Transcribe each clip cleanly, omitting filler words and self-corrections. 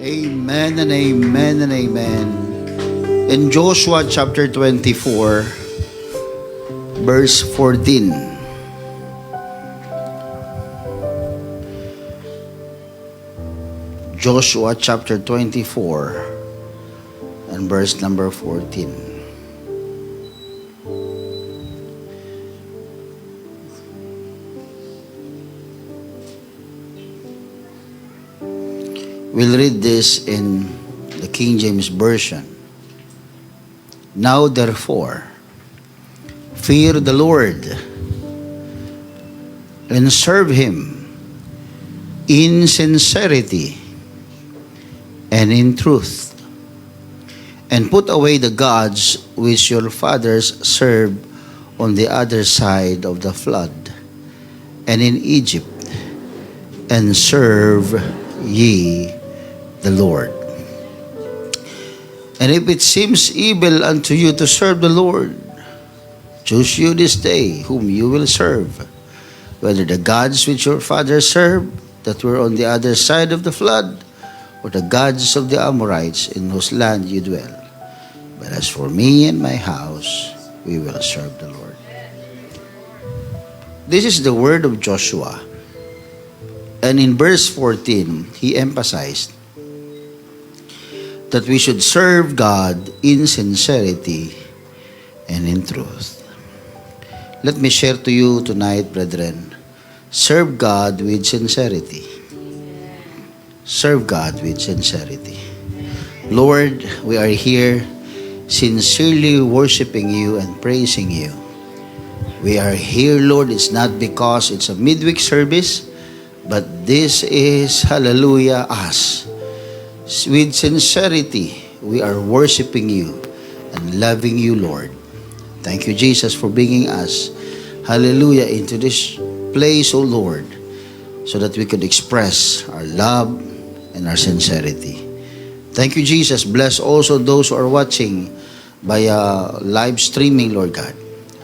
Amen and amen and amen. In Joshua chapter 24, verse 14. Joshua chapter 24 and verse number 14. We'll read this in the King James Version. Now therefore, fear the Lord and serve Him in sincerity and in truth, and put away the gods which your fathers served on the other side of the flood and in Egypt, and serve ye the Lord. And if it seems evil unto you to serve the Lord, choose you this day whom you will serve, whether the gods which your fathers served that were on the other side of the flood, or the gods of the Amorites in whose land you dwell. But as for me and my house, we will serve the Lord. This is the word of Joshua. And in verse 14, he emphasized that we should serve God in sincerity and in truth. Let me share to you tonight, brethren, serve God with sincerity. Serve God with sincerity. Lord, we are here sincerely worshiping you and praising you. We are here, Lord, it's not because it's a midweek service, but this is, hallelujah, us. With sincerity, we are worshiping you and loving you, Lord. Thank you, Jesus, for bringing us, hallelujah, into this place, O Lord, so that we could express our love and our sincerity. Thank you, Jesus. Bless also those who are watching via live streaming, Lord God.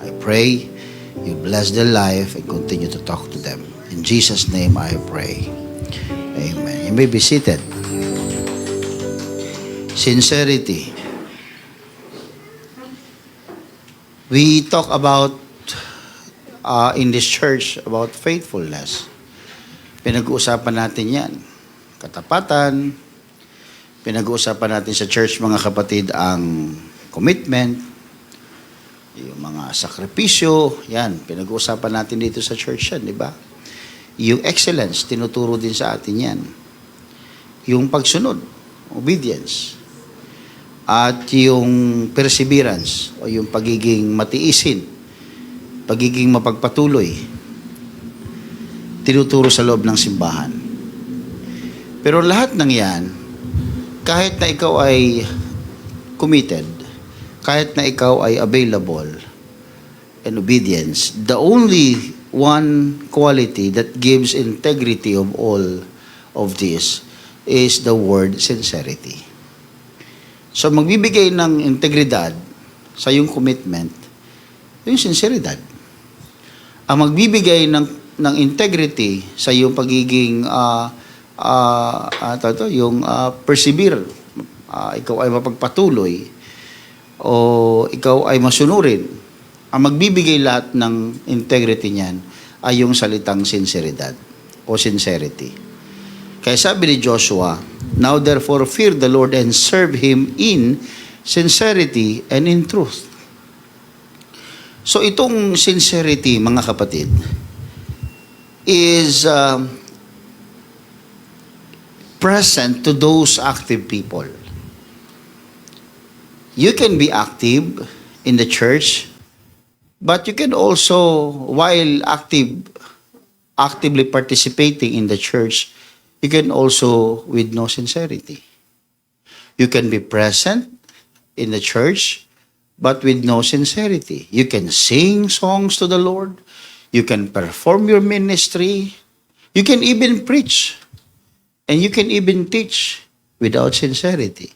I pray you bless their life and continue to talk to them. In Jesus' name I pray. Amen. You may be seated. Sincerity. We talk about in this church about faithfulness. Pinag-uusapan natin yan. Katapatan. Pinag-uusapan natin sa church, mga kapatid, ang commitment, yung mga sakripisyo, yan. Pinag-uusapan natin dito sa church yan, di ba? Yung excellence, tinuturo din sa atin yan. Yung pagsunod, obedience. At yung perseverance, o yung pagiging matiisin, pagiging mapagpatuloy, tinuturo sa loob ng simbahan. Pero lahat ng yan, kahit na ikaw ay committed, kahit na ikaw ay available and obedience, the only one quality that gives integrity of all of this is the word sincerity. So magbibigay ng integridad sa iyong commitment, yung sinceridad. Ang magbibigay ng integrity sa iyong pagiging persevere, ikaw ay mapagpatuloy, o ikaw ay masunurin. Ang magbibigay lahat ng integrity niyan ay yung salitang sinceridad o sincerity. Kaya sabi ni Joshua, now therefore fear the Lord and serve Him in sincerity and in truth. So itong sincerity, mga kapatid, is present to those active people. You can be active in the church, but you can also, while actively participating in the church, you can also with no sincerity. You can be present in the church, but with no sincerity. You can sing songs to the Lord. You can perform your ministry. You can even preach. And you can even teach without sincerity.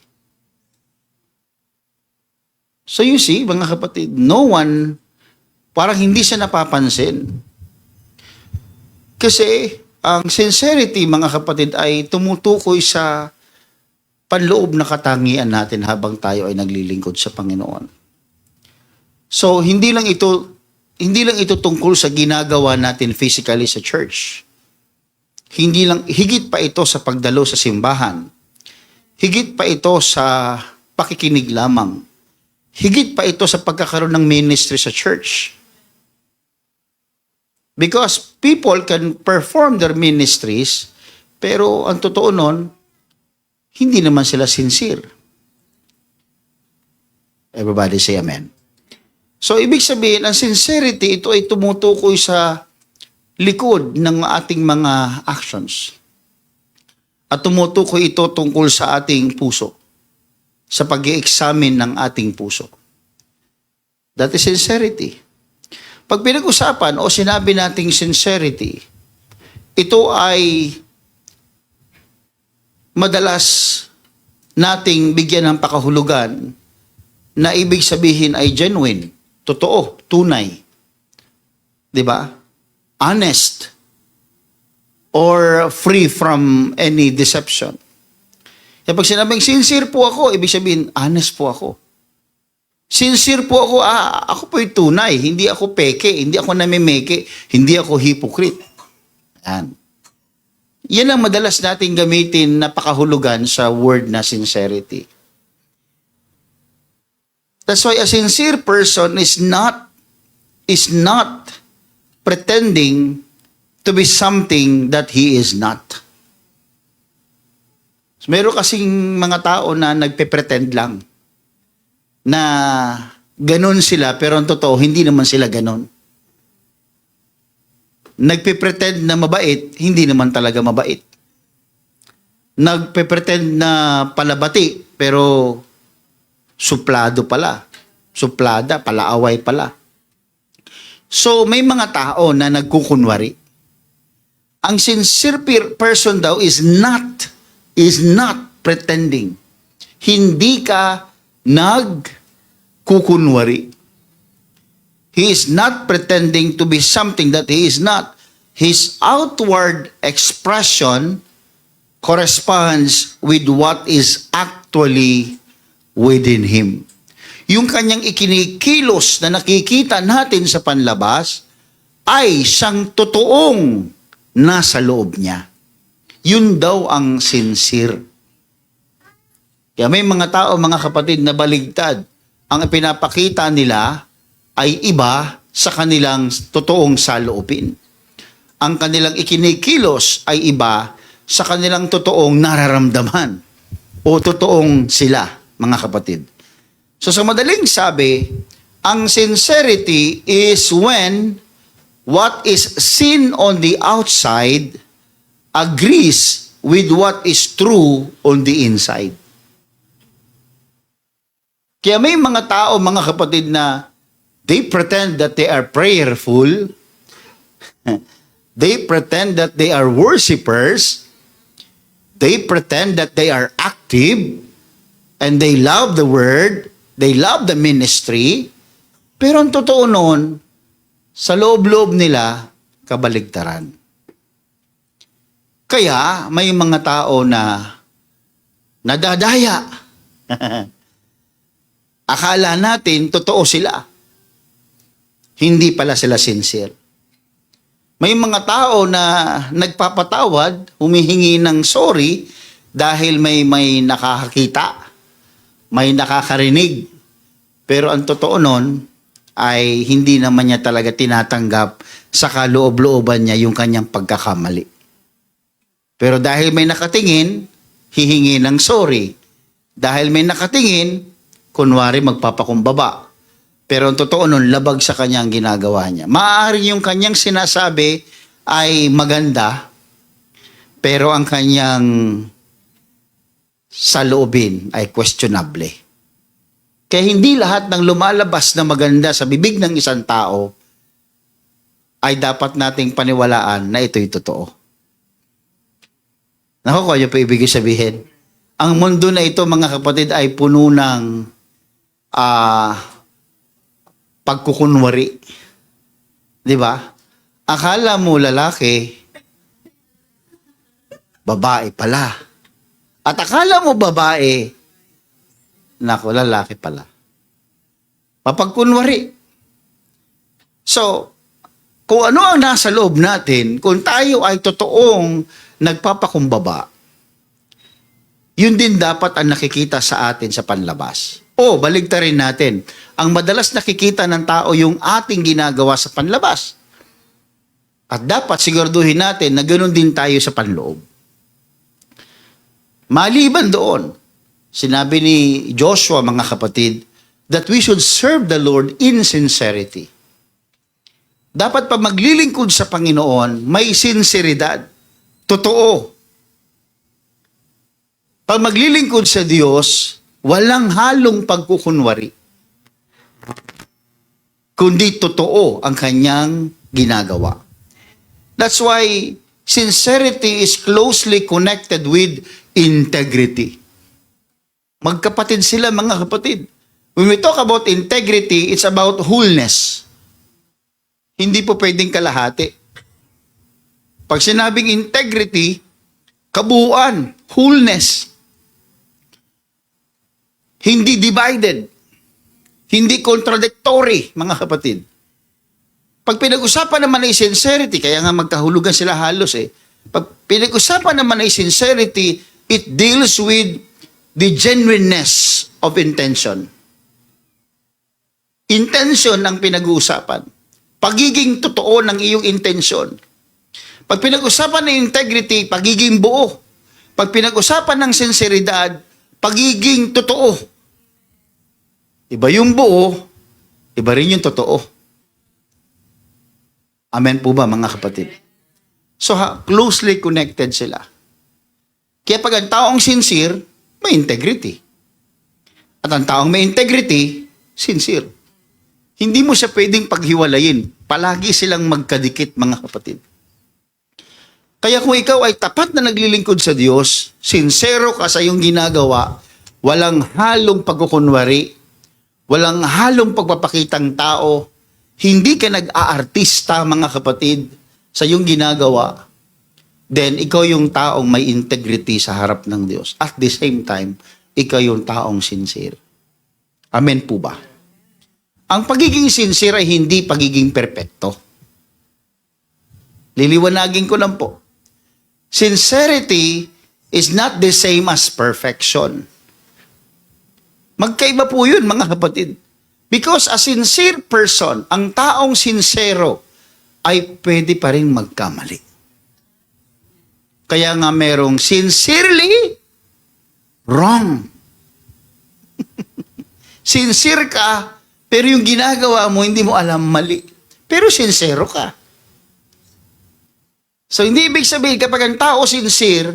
So you see, mga kapatid, no one, parang hindi siya napapansin. Kasi ang sincerity, mga kapatid, ay tumutukoy sa panloob na katangian natin habang tayo ay naglilingkod sa Panginoon. So, hindi lang ito tungkol sa ginagawa natin physically sa church. Higit pa ito sa pagdalo sa simbahan. Higit pa ito sa pakikinig lamang. Higit pa ito sa pagkakaroon ng ministry sa church. Because people can perform their ministries, pero ang totoo nun, hindi naman sila sincere. Everybody say amen. So, ibig sabihin, ang sincerity, ito ay tumutukoy sa likod ng ating mga actions. At tumutukoy ito tungkol sa ating puso, sa pag-i-examine ng ating puso. That is sincerity. Pag pinag-usapan o sinabi nating sincerity, ito ay madalas nating bigyan ng pakahulugan na ibig sabihin ay genuine, totoo, tunay. 'Di ba? Honest or free from any deception. Kaya pag sinabing sincere po ako, ibig sabihin honest po ako. Sincere po ako, ako po'y tunay, hindi ako peke, hindi ako namimeke, hindi ako hypocrite. Yan ang madalas nating gamitin na pakahulugan sa word na sincerity. That's why a sincere person is not pretending to be something that he is not. So, meron kasing mga tao na nagpe-pretend lang na ganun sila, pero ang totoo, hindi naman sila ganun. Nagpe-pretend na mabait, hindi naman talaga mabait. Nagpe-pretend na palabati, pero suplado pala. Suplada, palaaway pala. So, may mga tao na nagkukunwari. Ang sincere person daw is not pretending. Hindi ka nagkukunwari. He is not pretending to be something that he is not. His outward expression corresponds with what is actually within him. Yung kanyang ikinikilos na nakikita natin sa panlabas ay siyang totoong nasa loob niya. Yun daw ang sincere. Kaya may mga tao, mga kapatid, na baligtad. Ang ipinapakita nila ay iba sa kanilang totoong saloobin. Ang kanilang ikinikilos ay iba sa kanilang totoong nararamdaman o totoong sila, mga kapatid. So sa madaling sabi, ang sincerity is when what is seen on the outside agrees with what is true on the inside. Kaya may mga tao, mga kapatid, na they pretend that they are prayerful, they pretend that they are worshipers, they pretend that they are active, and they love the word, they love the ministry, pero ang totoo noon, sa loob-loob nila, kabaligtaran. Kaya may mga tao na nadadaya. Akala natin totoo sila. Hindi pala sila sincere. May mga tao na nagpapatawad, humihingi ng sorry dahil may nakakakita, may nakakarinig. Pero ang totoo nun ay hindi naman niya talaga tinatanggap sa kaloob-looban niya yung kanyang pagkakamali. Pero dahil may nakatingin, hihingi ng sorry. Dahil may nakatingin, kunwari magpapakumbaba. Pero ang totoo nun, labag sa kanyang ginagawa niya. Maaaring yung kanyang sinasabi ay maganda, pero ang kanyang saloobin ay questionable. Kaya hindi lahat ng lumalabas na maganda sa bibig ng isang tao ay dapat nating paniwalaan na ito'y totoo. Naku, kaya pa ibig sabihin? Ang mundo na ito, mga kapatid, ay puno ng pagkukunwari. Di ba? Akala mo lalaki, babae pala. At akala mo babae, naku, lalaki pala. Mapagkunwari. So, kung ano ang nasa loob natin, kung tayo ay totoong nagpapakumbaba, yun din dapat ang nakikita sa atin sa panlabas. O, baligtarin natin. Ang madalas nakikita ng tao yung ating ginagawa sa panlabas. At dapat siguraduhin natin na ganoon din tayo sa panloob. Maliban doon, sinabi ni Joshua, mga kapatid, that we should serve the Lord in sincerity. Dapat pa maglilingkod sa Panginoon, may sinseridad. Totoo. Pag maglilingkod sa Diyos, walang halong pagkukunwari. Kundi totoo ang kanyang ginagawa. That's why sincerity is closely connected with integrity. Magkapatid sila, mga kapatid. When we talk about integrity, it's about wholeness. Hindi po pwedeng kalahati. Pag sinabing integrity, kabuuan, wholeness. Hindi divided. Hindi contradictory, mga kapatid. Pag pinag-usapan naman ay sincerity, kaya nga magkahulugan sila halos eh. Pag pinag-usapan naman ay sincerity, it deals with the genuineness of intention. Intention ang pinag-uusapan. Pagiging totoo ng iyong intention. Pag pinag-usapan ng integrity, pagiging buo. Pag pinag-usapan ng sinseridad, pagiging totoo. Iba yung buo, iba rin yung totoo. Amen po ba, mga kapatid? So, closely connected sila. Kaya pag ang taong sincere, may integrity. At ang taong may integrity, sincere. Hindi mo siya pwedeng paghiwalayin. Palagi silang magkadikit, mga kapatid. Kaya kung ikaw ay tapat na naglilingkod sa Diyos, sincero ka sa iyong ginagawa, walang halong pagkukunwari, walang halong pagpapakitang tao, hindi ka nag-aartista, mga kapatid, sa iyong ginagawa, then ikaw yung taong may integrity sa harap ng Diyos. At the same time, ikaw yung taong sincere. Amen po ba? Ang pagiging sincere ay hindi pagiging perpekto. Liliwanagin ko lang po. Sincerity is not the same as perfection. Magkaiba po yun, mga kapatid. Because a sincere person, ang taong sincero, ay pwede pa rin magkamali. Kaya nga merong sincerely wrong. Sincere ka, pero yung ginagawa mo, hindi mo alam, mali. Pero sincero ka. So, hindi ibig sabihin, kapag ang tao sincere,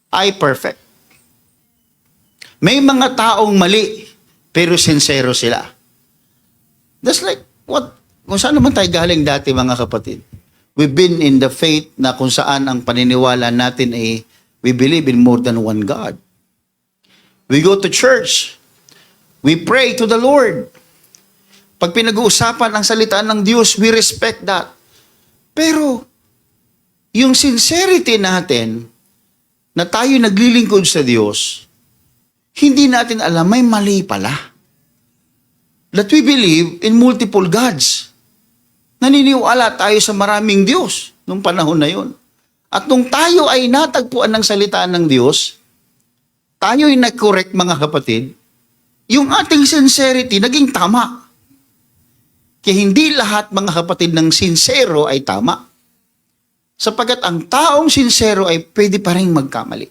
ay perfect. May mga taong mali, pero sincero sila. That's like, kung saan naman tayo galing dati, mga kapatid? We've been in the faith na kung saan ang paniniwala natin ay we believe in more than one God. We go to church. We pray to the Lord. Pag pinag-uusapan ang salita ng Diyos, we respect that. Pero, yung sincerity natin, na tayo naglilingkod sa Diyos, hindi natin alam, may mali pala. That we believe in multiple gods. Naniniwala tayo sa maraming Diyos nung panahon na yun. At nung tayo ay natagpuan ng salita ng Diyos, tayo ay nag-correct, mga kapatid, yung ating sincerity naging tama. Kaya hindi lahat, mga kapatid, ng sincero ay tama. Sapagat ang taong sincero ay pwede pa rin magkamali.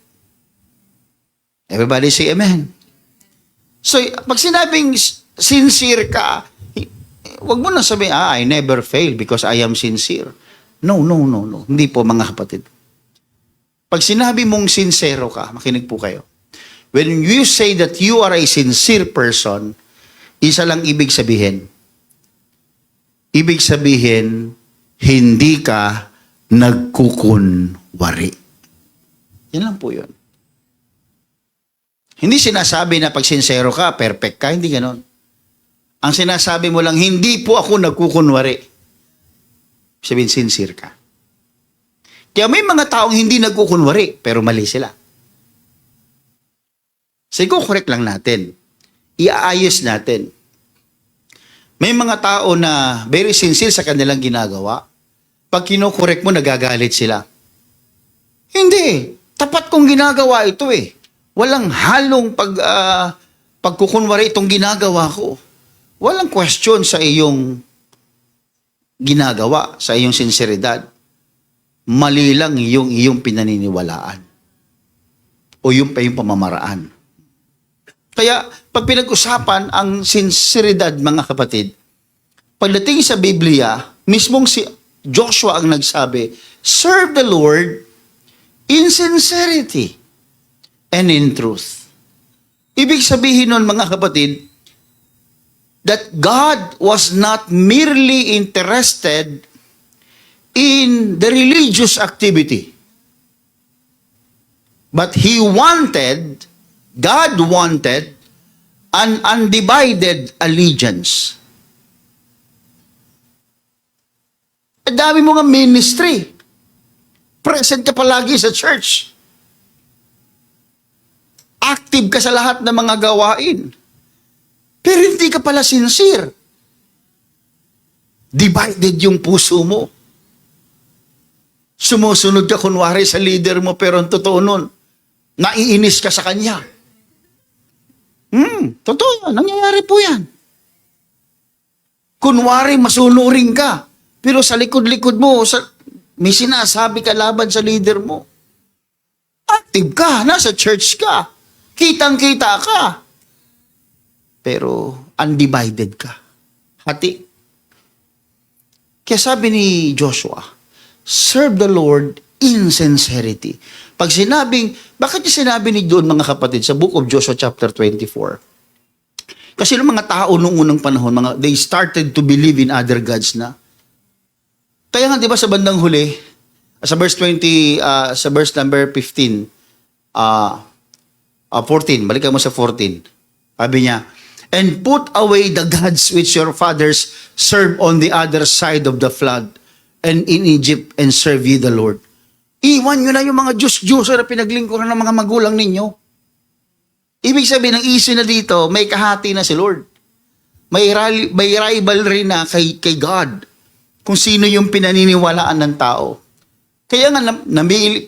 Everybody say amen. So, pag sinabing sincere ka, huwag mo na sabihin, I never fail because I am sincere. No. Hindi po, mga kapatid. Pag sinabi mong sincero ka, makinig po kayo. When you say that you are a sincere person, isa lang ibig sabihin. Ibig sabihin, hindi ka nagkukunwari. Yan lang po yun. Hindi sinasabi na pag sincero ka, perfect ka, hindi ganon. Ang sinasabi mo lang, hindi po ako nagkukunwari. Sabihin, sincere ka. Kaya may mga taong hindi nagkukunwari, pero mali sila. So, correct lang natin. Iaayos natin. May mga tao na very sincere sa kanilang ginagawa. Pag kinokorek mo, nagagalit sila. Hindi. Tapat kong ginagawa ito eh. Walang halong pagkukunwari itong ginagawa ko. Walang question sa iyong ginagawa, sa iyong sinseridad. Mali lang iyong pinaniniwalaan. O yung pamamaraan. Kaya, pag pinag-usapan ang sinseridad, mga kapatid, pagdating sa Biblia, mismong si Joshua ang nagsabi, serve the Lord in sincerity and in truth. Ibig sabihin nun, mga kapatid, that God was not merely interested in the religious activity, but God wanted an undivided allegiance. Ang dami mo nga ministry. Present ka palagi sa church. Active ka sa lahat ng mga gawain. Pero hindi ka pala sincere. Divided yung puso mo. Sumusunod ka kunwari sa leader mo, pero ang totoo nun, naiinis ka sa kanya. Totoo yan. Nangyayari po yan. Kunwari, masunurin ka. Pero sa likod-likod mo, may sinasabi ka laban sa leader mo. Active ka. Nasa church ka. Kitang-kita ka. Pero undivided ka. Hati. Kaya sabi ni Joshua, serve the Lord in sincerity. Pag bakit niya sinabi ni doon, mga kapatid, sa book of Joshua chapter 24? Kasi ng mga tao noong unang panahon, they started to believe in other gods na. Kaya nga, di ba sa bandang huli, sa verse 20, sa verse number 15, 14, balikan mo sa 14. Sabi niya, and put away the gods which your fathers served on the other side of the flood and in Egypt, and serve ye the Lord. Iwan nyo na yung mga Diyos-Diyos na pinaglingkuran ng mga magulang ninyo. Ibig sabihin, ng issue na dito, may kahati na si Lord. May rivalry na kay God. Kung sino yung pinaniniwalaan ng tao. Kaya nga,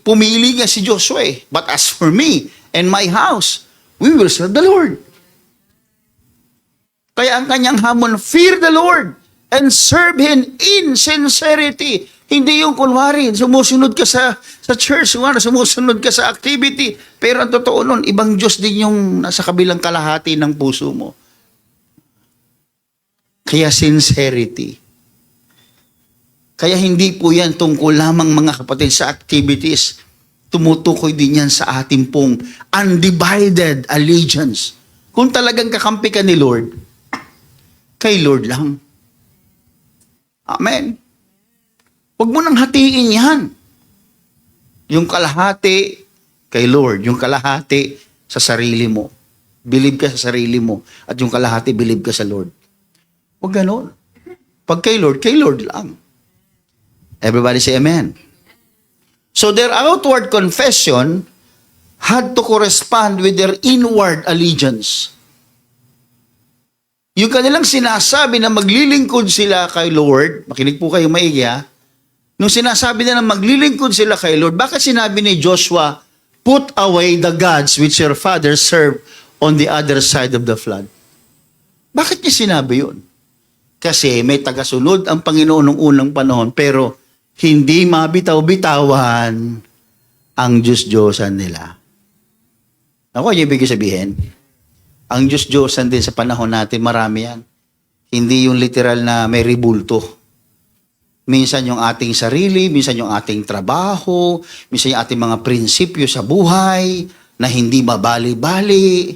pumili nga si Joshua eh. But as for me and my house, we will serve the Lord. Kaya ang kanyang hamon, fear the Lord and serve Him in sincerity. Hindi yung kunwari, sumusunod ka sa church, sumusunod ka sa activity. Pero ang totoo nun, ibang Diyos din yung nasa kabilang kalahati ng puso mo. Kaya sincerity. Kaya hindi po yan tungkol lamang, mga kapatid, sa activities. Tumutukoy din yan sa ating pong undivided allegiance. Kung talagang kakampi ka ni Lord, kay Lord lang. Amen. Huwag mo nang hatiin yan. Yung kalahati kay Lord, yung kalahati sa sarili mo. Believe ka sa sarili mo. At yung kalahati, believe ka sa Lord. Huwag ganon. Pag kay Lord lang. Everybody say amen. So their outward confession had to correspond with their inward allegiance. Yung kanilang sinasabi na maglilingkod sila kay Lord, makinig po kayo maigi ha, nung sinasabi na maglilingkod sila kay Lord, bakit sinabi ni Joshua, put away the gods which your fathers served on the other side of the flood? Bakit niya sinabi yun? Kasi may tagasunod ang Panginoon ng unang panahon, pero hindi mabitaw-bitawan ang Diyos-Diyosan nila. Ako, yung ibig sabihin, ang Diyos-Diyosan din sa panahon natin, marami yan. Hindi yung literal na may ribulto. Minsan yung ating sarili, minsan yung ating trabaho, minsan yung ating mga prinsipyo sa buhay na hindi mabali-bali.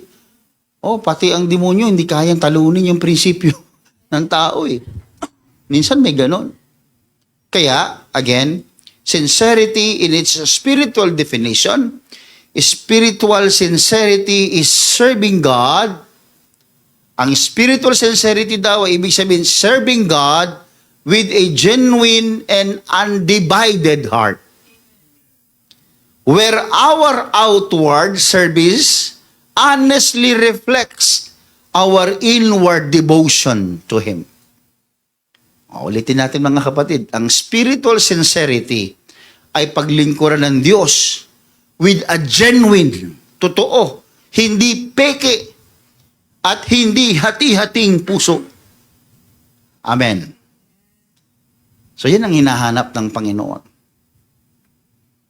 Pati ang demonyo hindi kayang talunin yung prinsipyo ng tao eh. Minsan may ganon. Kaya, again, sincerity in its spiritual definition, spiritual sincerity is serving God. Ang spiritual sincerity daw ay ibig sabihin serving God with a genuine and undivided heart. Where our outward service honestly reflects our inward devotion to Him. Ulitin natin mga kapatid, ang spiritual sincerity ay paglingkuran ng Diyos with a genuine, totoo, hindi peke, at hindi hati-hating puso. Amen. So yan ang hinahanap ng Panginoon.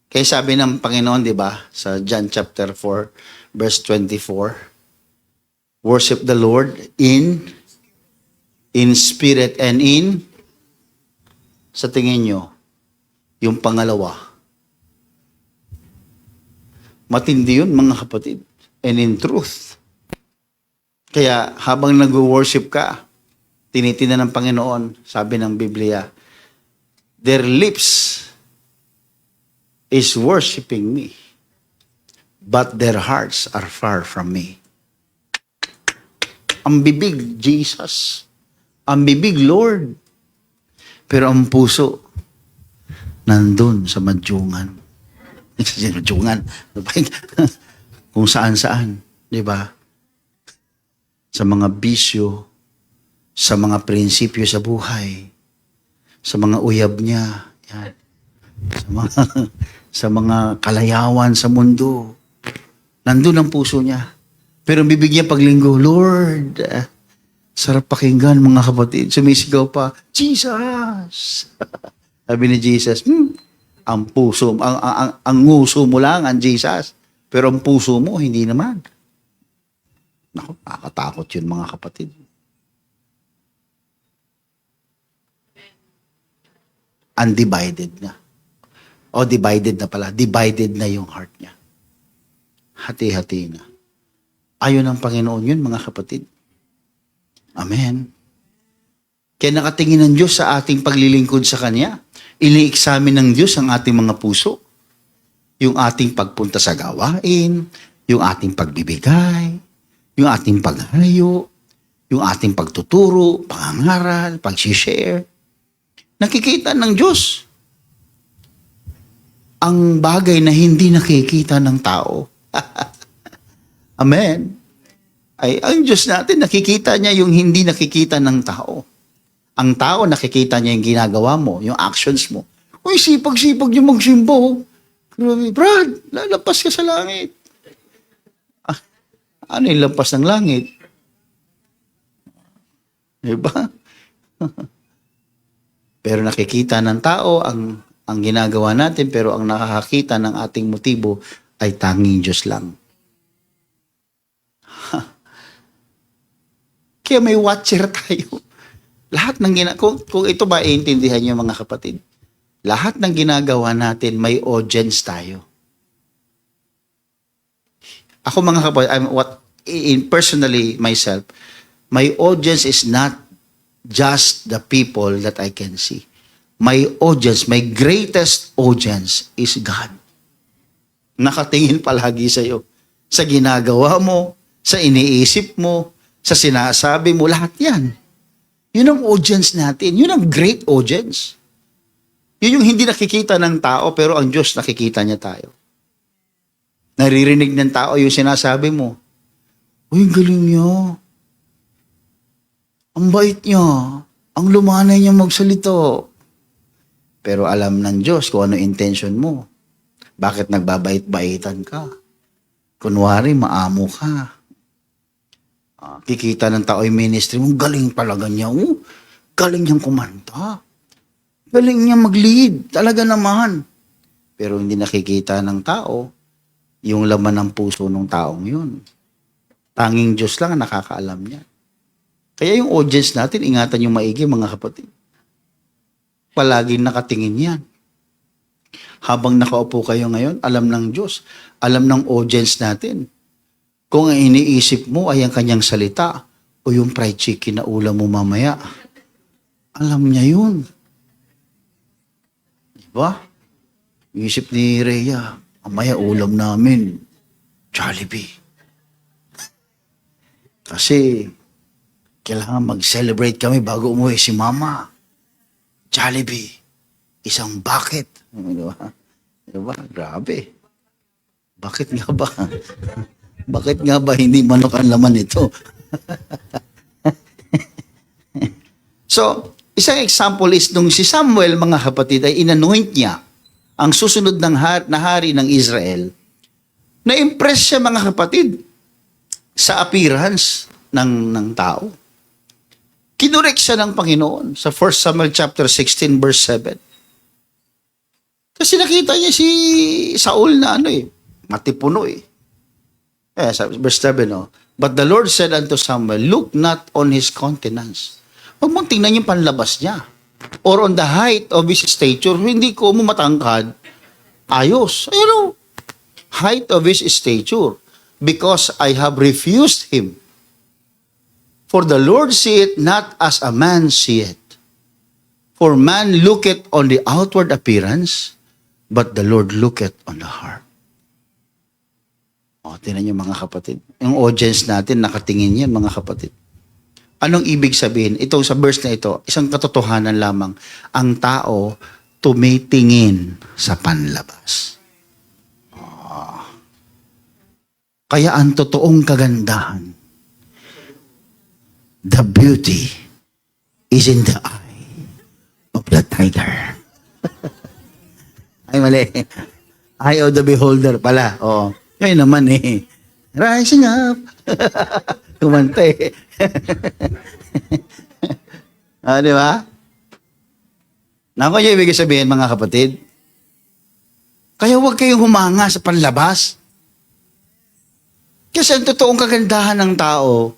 Kaya sabi ng Panginoon, di ba, sa John chapter 4, verse 24, worship the Lord in spirit and in, sa tingin nyo, yung pangalawa. Matindi yun, mga kapatid. And in truth. Kaya habang nag-worship ka, tinitingnan ng Panginoon, sabi ng Biblia, their lips is worshiping me, but their hearts are far from me. Ang bibig, Jesus. Ang bibig, Lord. Pero ang puso, nandun sa madyungan. Sa madyungan. Kung saan-saan. Di ba? Sa mga bisyo, sa mga prinsipyo sa buhay, sa mga uyab niya, yan. Sa mga kalayawan sa mundo. Nandun ang puso niya. Pero ang bibig niya paglinggo, Lord, sarap pakinggan mga kapatid. Sumisigaw pa, Jesus! Sabi ni Jesus, ang puso, ang nguso mo lang, ang Jesus. Pero ang puso mo, hindi naman. Naku, nakakatakot yun mga kapatid. Undivided na. O divided na pala. Divided na yung heart niya. Hati-hati na. Ayon ng Panginoon yun, mga kapatid. Amen. Kaya nakatingin ng Diyos sa ating paglilingkod sa Kanya. Ini-examine ng Diyos ang ating mga puso. Yung ating pagpunta sa gawain, yung ating pagbibigay, yung ating paghayo, yung ating pagtuturo, pangangaral, pag-share. Nakikita ng Diyos ang bagay na hindi nakikita ng tao. Amen. Ay, ang Diyos natin, nakikita niya yung hindi nakikita ng tao. Ang tao, nakikita niya yung ginagawa mo, yung actions mo. Uy, sipag-sipag niyo magsimba. Grabe, Brad, lalapas ka sa langit. Ano yung lampas ng langit? Diba? Pero nakikita ng tao ang ginagawa natin, pero ang nakakakita ng ating motibo ay tanging Diyos lang. Kaya may watcher tayo. Lahat ng kung ito ba iintindihan niyo mga kapatid, lahat ng ginagawa natin may audience tayo. Ako mga kapatid, personally myself, my audience is not just the people that I can see. My audience, my greatest audience is God. Nakatingin palagi sa iyo. Sa ginagawa mo, sa iniisip mo, sa sinasabi mo, lahat yan. Yun ang audience natin. Yun ang great audience. Yun yung hindi nakikita ng tao, pero ang Diyos nakikita niya tayo. Naririnig ng tao yung sinasabi mo. Uy, galing niya. Ang bait niya. Ang lumanay niya magsalita. Pero alam ng Diyos kung ano intention mo. Bakit nagbabait-baitan ka? Kunwari, maamo ka. Kikita ng tao yung ministry mo, galing pala ganyan. Galing niyang kumanta. Galing niya mag-lead. Talaga naman. Pero hindi nakikita ng tao yung laman ng puso ng taong yun. Tanging Diyos lang ang nakakaalam niya. Kaya yung audience natin, ingatan yung maigi mga kapatid. Palaging nakatingin yan. Habang nakaupo kayo ngayon, alam ng Diyos, alam ng audience natin. Kung ang iniisip mo ay ang kanyang salita o yung fried chicken na ulam mo mamaya, alam niya yun. Diba? Isip ni Rhea, mamaya ulam namin, Jollibee. Kasi, kailangan mag-celebrate kami bago umuwi si Mama. Jollibee. Isang bucket. Diba? Diba? Grabe. Bakit nga ba? Bakit nga ba hindi manok ang laman nito? So, isang example is nung si Samuel, mga kapatid, ay inanoint niya ang susunod na hari ng Israel. Na-impress siya, mga kapatid, sa appearance ng tao. Kinurek siya ng Panginoon sa 1 Samuel chapter 16 verse 7. Kasi nakita niya si Saul na matipuno eh. Verse 7, no? But the Lord said unto Samuel, look not on his countenance. Huwag mong tingnan yung panlabas niya. Or on the height of his stature, hindi ko mo matangkad, ayos. Ayun, height of his stature. Because I have refused him. For the Lord seeth not as a man seeth. For man looketh on the outward appearance, but the Lord looketh on the heart. O, tingnan niyo mga kapatid. Yung audience natin, nakatingin yan mga kapatid. Anong ibig sabihin? Ito sa verse na ito, isang katotohanan lamang. Ang tao tumitingin sa panlabas. Kaya ang totoong kagandahan, the beauty is in the eye of the tiger. Ay, mali. Eye of the beholder pala. Oo. Ngayon naman rising up. Kumanta di ba? Naku yung ibig sabihin, mga kapatid. Kaya huwag kayong humanga sa panlabas. Kasi ang totoong kagandahan ng tao,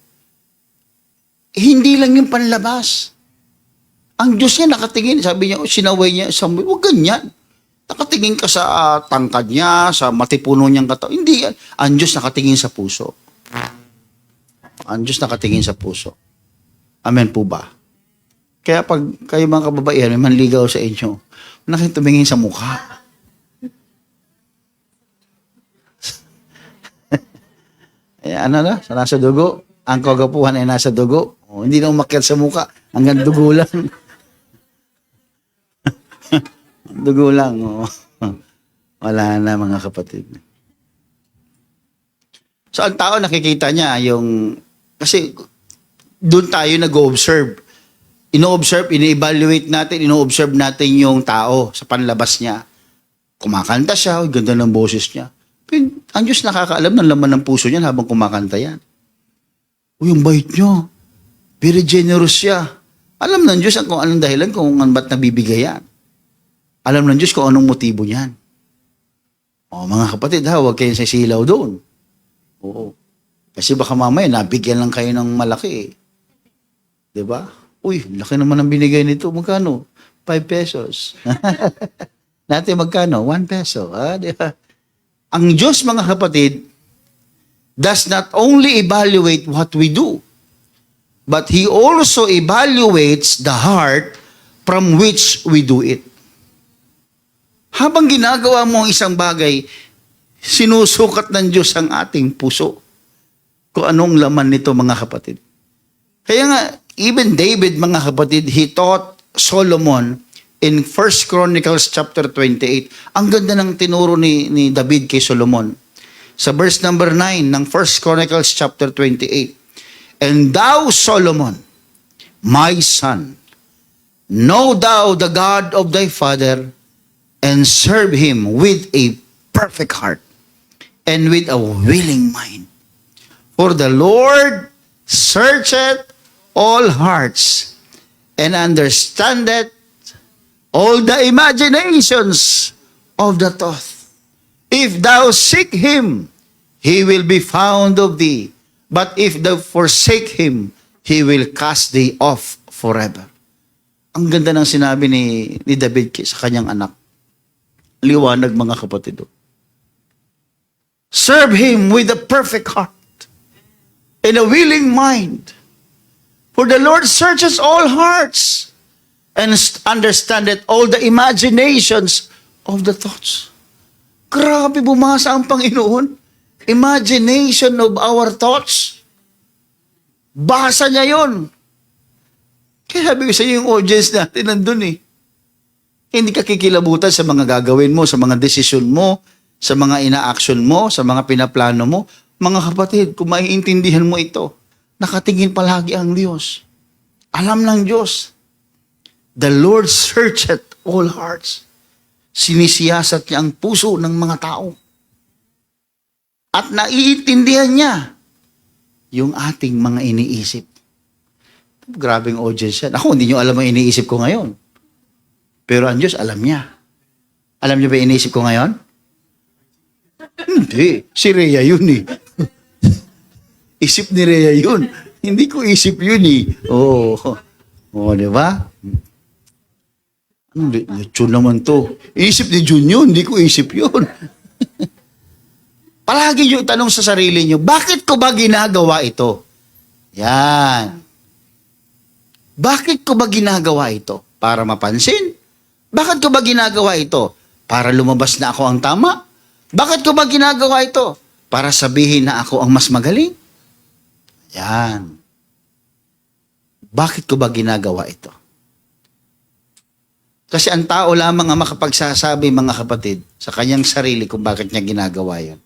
hindi lang yung panlabas. Ang Diyos niya nakatingin, sabi niya, sinaway niya, Samuel, huwag ganyan. Nakatingin ka sa tangkad niya, sa matipuno niyang katawan. Hindi yan. Ang Diyos nakatingin sa puso. Ang Diyos nakatingin sa puso. Amen po ba? Kaya pag kayo mga kababaihan, may manligaw sa inyo, nakita tumingin sa mukha. Sa nasa dugo. Ang kagapuhan ay nasa dugo. O, hindi na umakyat sa mukha. Hanggang dugo lang. Dugo lang. O. Wala na mga kapatid. So, ang tao nakikita niya kasi doon tayo nag-observe. Ino-evaluate natin, ino-observe natin yung tao sa panlabas niya. Kumakanta siya, ganda ng boses niya. Ang Diyos nakakaalam ng laman ng puso niya habang kumakanta yan. Yung bait niya. Very generous siya. Alam ng Diyos kung anong dahilan, kung ba't nabibigay yan. Alam ng Diyos kung anong motibo niyan. O mga kapatid, huwag kayong sisilaw doon. Oo. Kasi baka mamaya, nabigyan lang kayo ng malaki. Diba? Uy, laki naman ang binigay nito. Magkano? 5 pesos. Natin magkano? 1 peso. Diba? Ang Diyos, mga kapatid, does not only evaluate what we do, but He also evaluates the heart from which we do it. Habang ginagawa mo ang isang bagay, sinusukat ng Diyos ang ating puso. Kung anong laman nito, mga kapatid. Kaya nga, even David, mga kapatid, he taught Solomon in 1 Chronicles chapter 28. Ang ganda ng tinuro ni David kay Solomon. Sa verse number 9 ng 1 Chronicles chapter 28. And thou, Solomon, my son, know thou the God of thy father, and serve him with a perfect heart, and with a willing mind. For the Lord searcheth all hearts, and understandeth all the imaginations of the thought. If thou seek him, he will be found of thee. But if thou forsake him, he will cast thee off forever. Ang ganda ng sinabi ni David sa kanyang anak. Liwanag, mga kapatid. Serve him with a perfect heart and a willing mind. For the Lord searches all hearts and understandeth all the imaginations of the thoughts. Grabe, bumasa ang Panginoon. Imagination of our thoughts. Basa niya yun. Kaya sabi ko sa iyo, yung audience natin nandun Hindi ka kikilabutan sa mga gagawin mo, sa mga desisyon mo, sa mga ina-action mo, sa mga pinaplano mo. Mga kapatid, kung maiintindihan mo ito, nakatingin palagi ang Diyos. Alam ng Diyos. The Lord searcheth all hearts. Sinisiyasat niya ang puso ng mga tao. At naiintindihan niya yung ating mga iniisip. Grabing audience yan. Ako, hindi nyo alam ang iniisip ko ngayon. Pero ang Diyos, alam niya. Alam niyo ba yung iniisip ko ngayon? Hindi. Si Rhea yun eh. Isip ni Rhea yun. Hindi ko isip yun eh. Oo. Oo, di ba? Jun naman to. Isip ni Jun yun. Hindi ko isip yun. Palagi yung tanong sa sarili nyo, bakit ko ba ginagawa ito? Yan. Bakit ko ba ginagawa ito? Para mapansin? Bakit ko ba ginagawa ito? Para lumabas na ako ang tama? Bakit ko ba ginagawa ito? Para sabihin na ako ang mas magaling? Yan. Bakit ko ba ginagawa ito? Kasi ang tao lamang ang makapagsasabi, mga kapatid, sa kanyang sarili kung bakit niya ginagawa yan.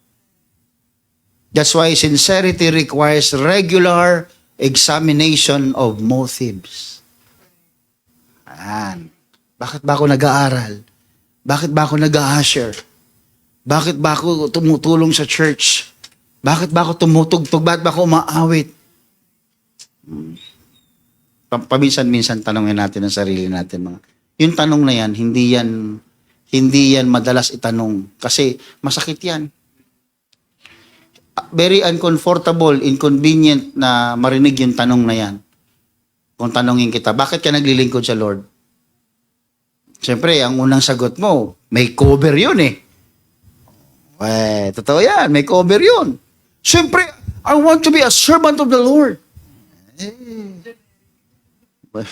That's why sincerity requires regular examination of motives. Ayan. Bakit ba ako nag-aaral? Bakit ba ako nag-a-usher? Bakit ba ako tumutulong sa church? Bakit ba ako tumutugtog? Bakit ba ako umaawit? Paminsan-minsan tanongin natin ang sarili natin. Yung tanong na yan, hindi yan madalas itanong. Kasi masakit yan. Very uncomfortable, inconvenient na marinig yung tanong na yan. Kung tanongin kita, bakit ka naglilingkod sa Lord? Siyempre, ang unang sagot mo, may cover yun eh. Totoo yan, may cover yun. Siyempre, I want to be a servant of the Lord.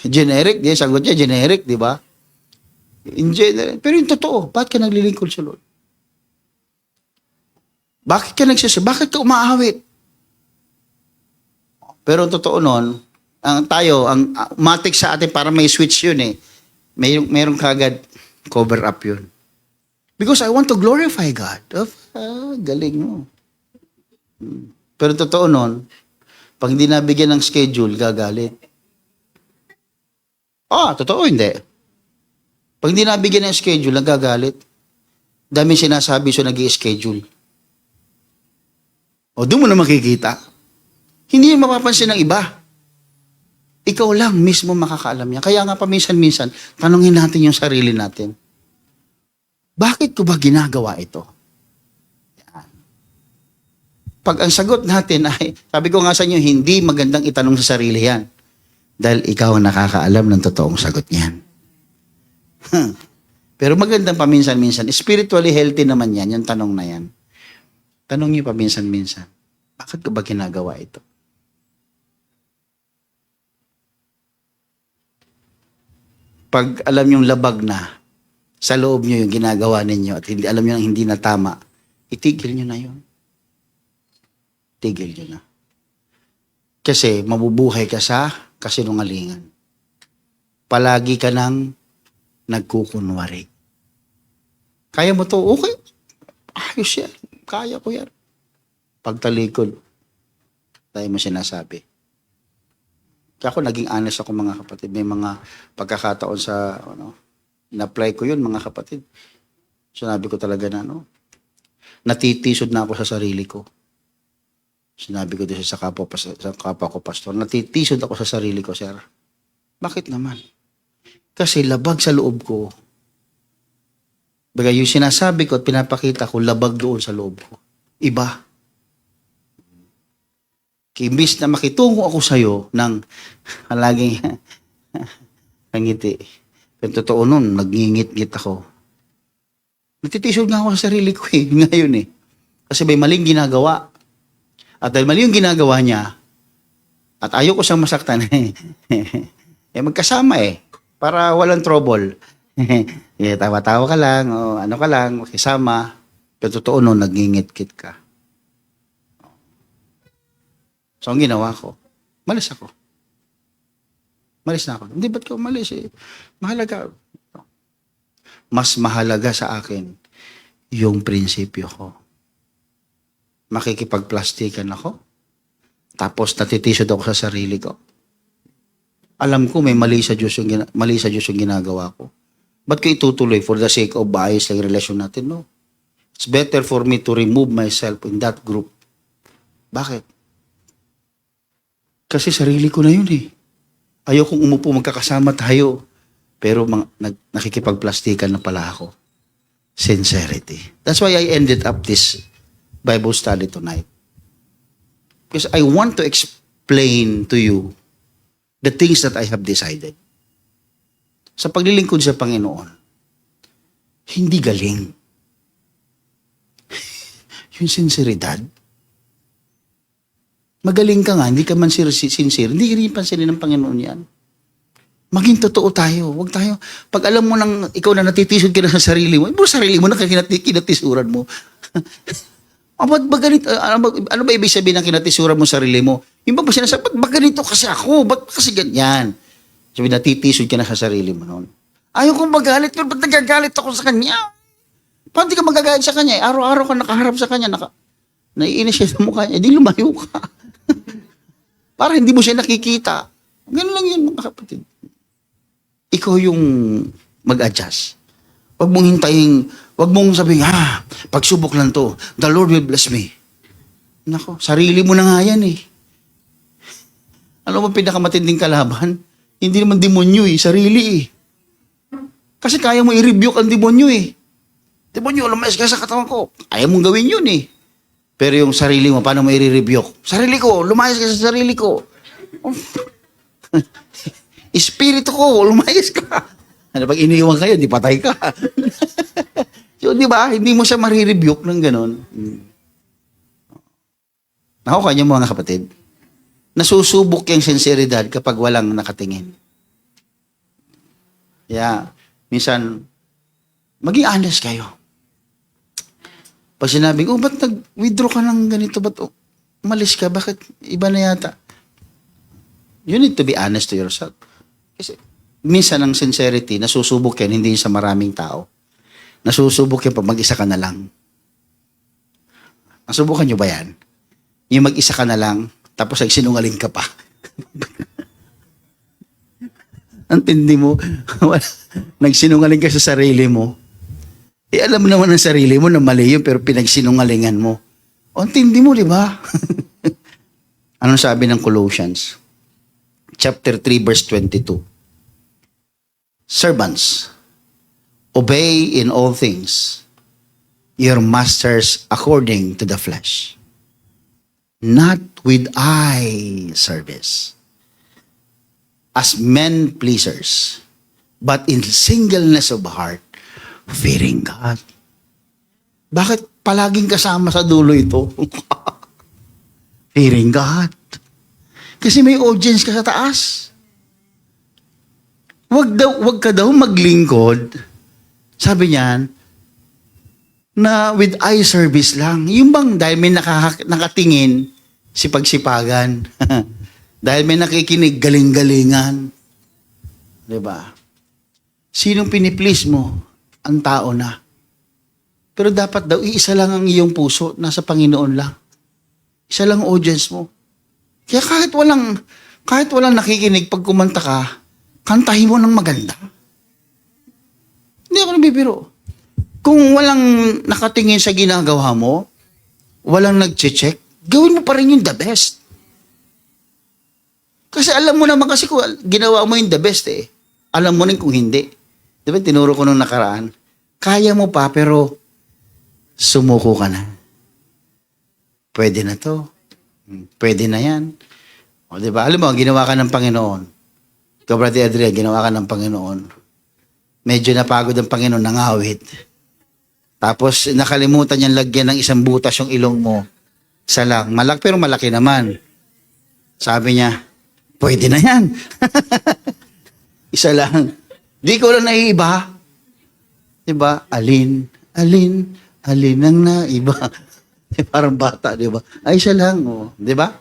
Generic, di sagot niya, generic, di ba? In general, pero yung totoo, bakit ka naglilingkod sa Lord? Bakit ka nagsisisi? Bakit ka umaawit? Pero ang totoo nun, ang matik sa atin para may switch yun eh. Mayroong kagad cover up yun. Because I want to glorify God. Galing mo. Pero totoo nun, pag hindi nabigyan ng schedule, gagalit. Totoo hindi. Pag hindi nabigyan ng schedule, nagagalit. Dami sinasabi so nag-i-schedule. Doon mo na makikita. Hindi yung mapapansin ng iba. Ikaw lang mismo makakaalam niya. Kaya nga paminsan-minsan, tanungin natin yung sarili natin. Bakit ko ba ginagawa ito? Yan. Pag ang sagot natin ay, sabi ko nga sa inyo, hindi magandang itanong sa sarili yan. Dahil ikaw ang nakakaalam ng totoong sagot niyan. Pero magandang paminsan-minsan, spiritually healthy naman yan, yung tanong na yan. Tanong niyo paminsan-minsan, bakit ko ba ginagawa ito? Pag alam yung labag na sa loob niyo yung ginagawa ninyo at hindi alam niyo hindi na tama, itigil niyo na yun. Tigil niyo na. Kasi mabubuhay ka sa kasinungalingan. Palagi ka nang nagkukunwari. Kaya mo to, okay. Ayos yan. Kaya ko yan. Pagtalikod, tayo mo sinasabi. Kaya ako naging honest ako mga kapatid. May mga pagkakataon sa, na-apply ko yun mga kapatid. Sinabi ko talaga na, natitisod na ako sa sarili ko. Sinabi ko din sa kapwa ko, pastor, natitisod ako sa sarili ko, sir. Bakit naman? Kasi labag sa loob ko. Baga yung sinasabi ko at pinapakita ko, labag doon sa loob ko. Iba. Imbis na makitungo ako sa'yo ng laging ngiti. Pero totoo nun, nagngingit-ngit ako. Natitisod nga ako sa sarili ko ngayon eh. Kasi may maling ginagawa. At dahil mali yung ginagawa niya, at ayaw ko siyang masaktan, magkasama para walang trouble. Tawa-tawa ka lang, o ano ka lang, makisama. Pero totoo nun, nagngingit-ngit ka. So, ang ginawa ko, malis ako. Malis na ako. Hindi, ba't ka umalis Mahalaga. Mas mahalaga sa akin yung prinsipyo ko. makikipagplastikan ako. Tapos natitisod ako sa sarili ko. Alam ko may mali sa Diyos yung ginagawa ko. Ba't ko itutuloy for the sake of bias lang relasyon natin? No. It's better for me to remove myself in that group. Bakit? Kasi sarili ko na yun eh. Ayokong umupo magkakasama tayo. Pero nakikipagplastikan na pala ako. Sincerity. That's why I ended up this Bible study tonight. Because I want to explain to you the things that I have decided. Sa paglilingkod sa Panginoon, hindi galing. Yung sinseridad. Magaling ka nga, hindi ka man sincere, hindi rin pansinin ng Panginoon yan. Maging totoo tayo. Huwag tayo. Pag alam mo nang ikaw na natitisod ka na sa sarili mo, sarili mo na kinatisuran mo. Ba't ba ganito? Ano ba ibig sabihin ng kinatisuran mo sarili mo? Yung ba sinasabi, ba't ba ganito kasi ako? Ba't kasi ganyan? Sabi, natitisod ka na sa sarili mo noon. Ayaw kong magalit, pero ba't nagagalit ako sa kanya? Paano di ka magagalit sa kanya? Araw-araw ka nakaharap sa kanya, naiinis siya sa mukha niya, di lumayo ka. Para hindi mo siya nakikita. Ganun lang yun, mga kapatid. Ikaw yung mag-adjust. Huwag mong hintayin, huwag mong sabihin, pagsubok lang to, the Lord will bless me. Nako, sarili mo na nga yan eh. Alam mo, pinakamatinding kalaban? Hindi naman demonyo eh, sarili eh. Kasi kaya mo i-rebuke ang demonyo eh. Demonyo, lumayas ka sa katawan ko. Ayaw mong gawin yun eh. Pero yung sarili mo, paano mo i-rebuke? Sarili ko, lumayas ka sa sarili ko. Espiritu ko, lumayas ka. Ano, pag iniwan kayo, di patay ka. So, di ba? Hindi mo siya marirebuke ng ganon. Ako kanya mga kapatid, nasusubok yung sinseridad kapag walang nakatingin. Yeah. Minsan, maging honest kayo. Pag sinabing, ba't nag-withdraw ka ng ganito? Ba't umalis ka? Bakit iba na yata? You need to be honest to yourself. Kasi minsan ang sincerity, nasusubok yan, hindi sa maraming tao. Nasusubok yan pag mag-isa ka na lang. Nasubukan nyo ba yan? Yung mag-isa ka na lang, tapos sinungaling ka pa. Ang tindi mo, nagsinungaling ka sa sarili mo. Alam mo naman ang sarili mo na mali yun, pero pinagsinungalingan mo. Ang tindi mo, di ba? Anong sabi ng Colossians? Chapter 3, verse 22. Servants, obey in all things your masters according to the flesh, not with eye service, as men pleasers, but in singleness of heart, fearing God. Bakit palaging kasama sa dulo ito? Fearing God. Kasi may audience ka sa taas. Wag ka daw maglingkod. Sabi niyan, na with eye service lang. Yung bang dahil may nakatingin, sipagsipagan. Dahil may nakikinig, galing-galingan. Diba? Sinong piniplease mo? Ang tao na. Pero dapat daw, iisa lang ang iyong puso, nasa Panginoon lang. Isa lang ang audience mo. Kaya kahit walang nakikinig pag kumanta ka, kantahin mo ng maganda. Hindi ako nabibiro. Kung walang nakatingin sa ginagawa mo, walang nag-check, gawin mo pa rin yung the best. Kasi alam mo naman kasi kung ginawa mo yung the best eh. Alam mo rin kung hindi. Di ba, tinuro ko nung nakaraan. Kaya mo pa, pero sumuko ka na. Pwede na to. Pwede na yan. O, di ba? Alam mo, ginawa ka ng Panginoon. Ikaw, Brother Adrian, ginawa ka ng Panginoon. Medyo napagod ang Panginoon, nangawit. Tapos, nakalimutan niyang lagyan ng isang butas yung ilong mo. Isa lang. Pero malaki naman. Sabi niya, pwede na yan. Isa lang. Di ko lang naiiba. Diba? Alin ang naiba. Parang bata, di ba? Ay, siya lang. Oh. Di ba?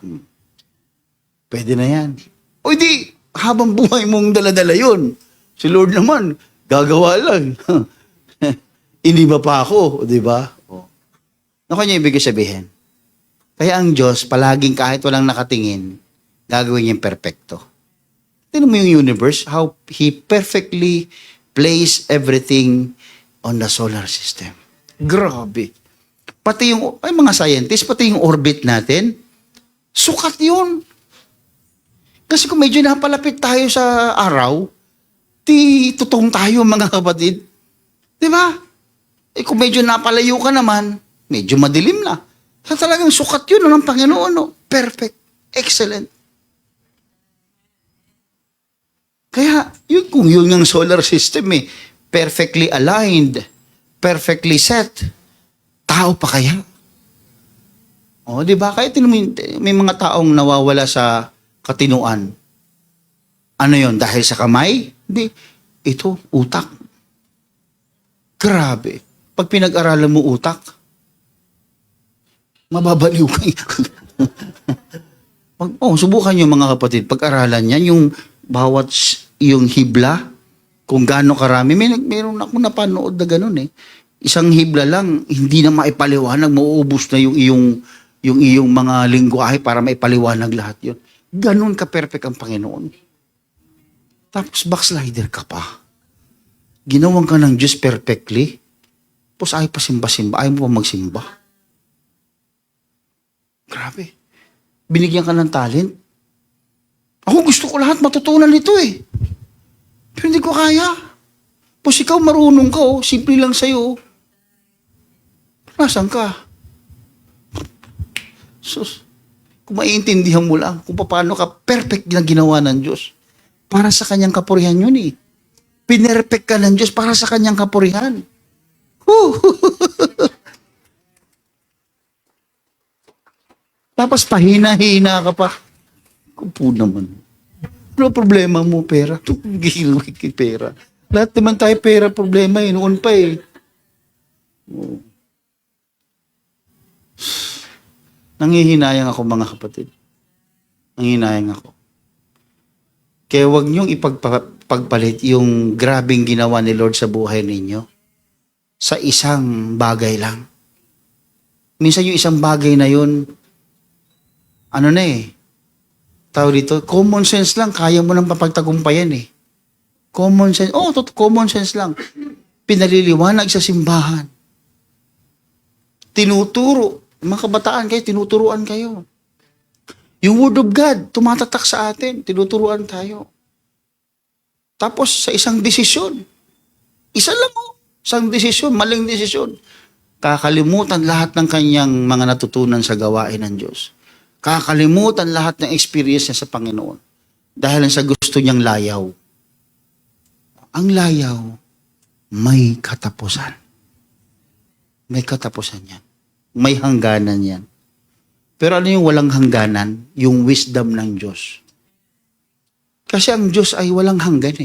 Pwede na yan. O di, habang buhay mong daladala yun. Si Lord naman, gagawa lang. Hindi ba pa ako? Di ba? Oh. Ano kanya ibig sabihin? Kaya ang Diyos, palaging kahit walang nakatingin, gagawin niyang perpekto. Tignan mo yung universe, how He perfectly placed everything on the solar system. Grabe. Pati yung, ay mga scientists, pati yung orbit natin, sukat yun. Kasi kung medyo napalapit tayo sa araw, tutong tayo mga kapatid. Di ba? Eh kung medyo napalayo ka naman, medyo madilim na. So, talagang sukat yun ng Panginoon. No? Perfect. Excellent. Kaya, yun, kung yun ang solar system perfectly aligned, perfectly set, tao pa kaya? O, di ba? Kaya may mga taong nawawala sa katinuan. Ano yon? Dahil sa kamay? Hindi. Ito, utak. Grabe. Pag pinag-aralan mo utak, mababaliw kayo. Subukan nyo mga kapatid, pag-aralan yan, yung bawat yung hibla, kung gaano karami, meron ako napanood na ganun Isang hibla lang, hindi na maipaliwanag, mauubos na yung iyong mga lingwahe para maipaliwanag lahat yun. Ganun ka-perfect ang Panginoon. Tapos backslider ka pa. Ginawang ka ng Diyos perfectly, tapos ayaw pa simba-simba, ayaw mo pa magsimba. Grabe. Binigyan ka ng talent. Ako gusto ko lahat matutunan nito Pero hindi ko kaya. Tapos ikaw marunong ka simple lang sa'yo. Nasaan ka? Sus, kung maiintindihan mo lang kung paano ka perfect na ginawa ng Diyos. Para sa kanyang kapurihan yun Pinerfect ka ng Diyos para sa kanyang kapurihan. Tapos pahina-hina ka pa. Kupo naman. Ano problema mo, pera? Gihiwig kay pera. Lahat naman tayo pera problema noon pa Nangihinayang ako mga kapatid. Nangihinayang ako. Kaya huwag niyong ipagpalit yung grabing ginawa ni Lord sa buhay ninyo sa isang bagay lang. Minsan yung isang bagay na yun, tawag dito, common sense lang, kaya mo nang papagtagumpayan Common sense, common sense lang. Pinaliliwanag sa simbahan. Tinuturo. Mga kabataan kayo, tinuturuan kayo. Yung Word of God, tumatatak sa atin, tinuturuan tayo. Tapos sa isang desisyon, isa lang isang desisyon, maling desisyon. Kakalimutan lahat ng kanyang mga natutunan sa gawain ng Diyos. Kakalimutan lahat ng experience niya sa Panginoon. Dahil sa gusto niyang layaw. Ang layaw, may katapusan. May katapusan yan. May hangganan yan. Pero ano yung walang hangganan? Yung wisdom ng Diyos. Kasi ang Diyos ay walang hanggan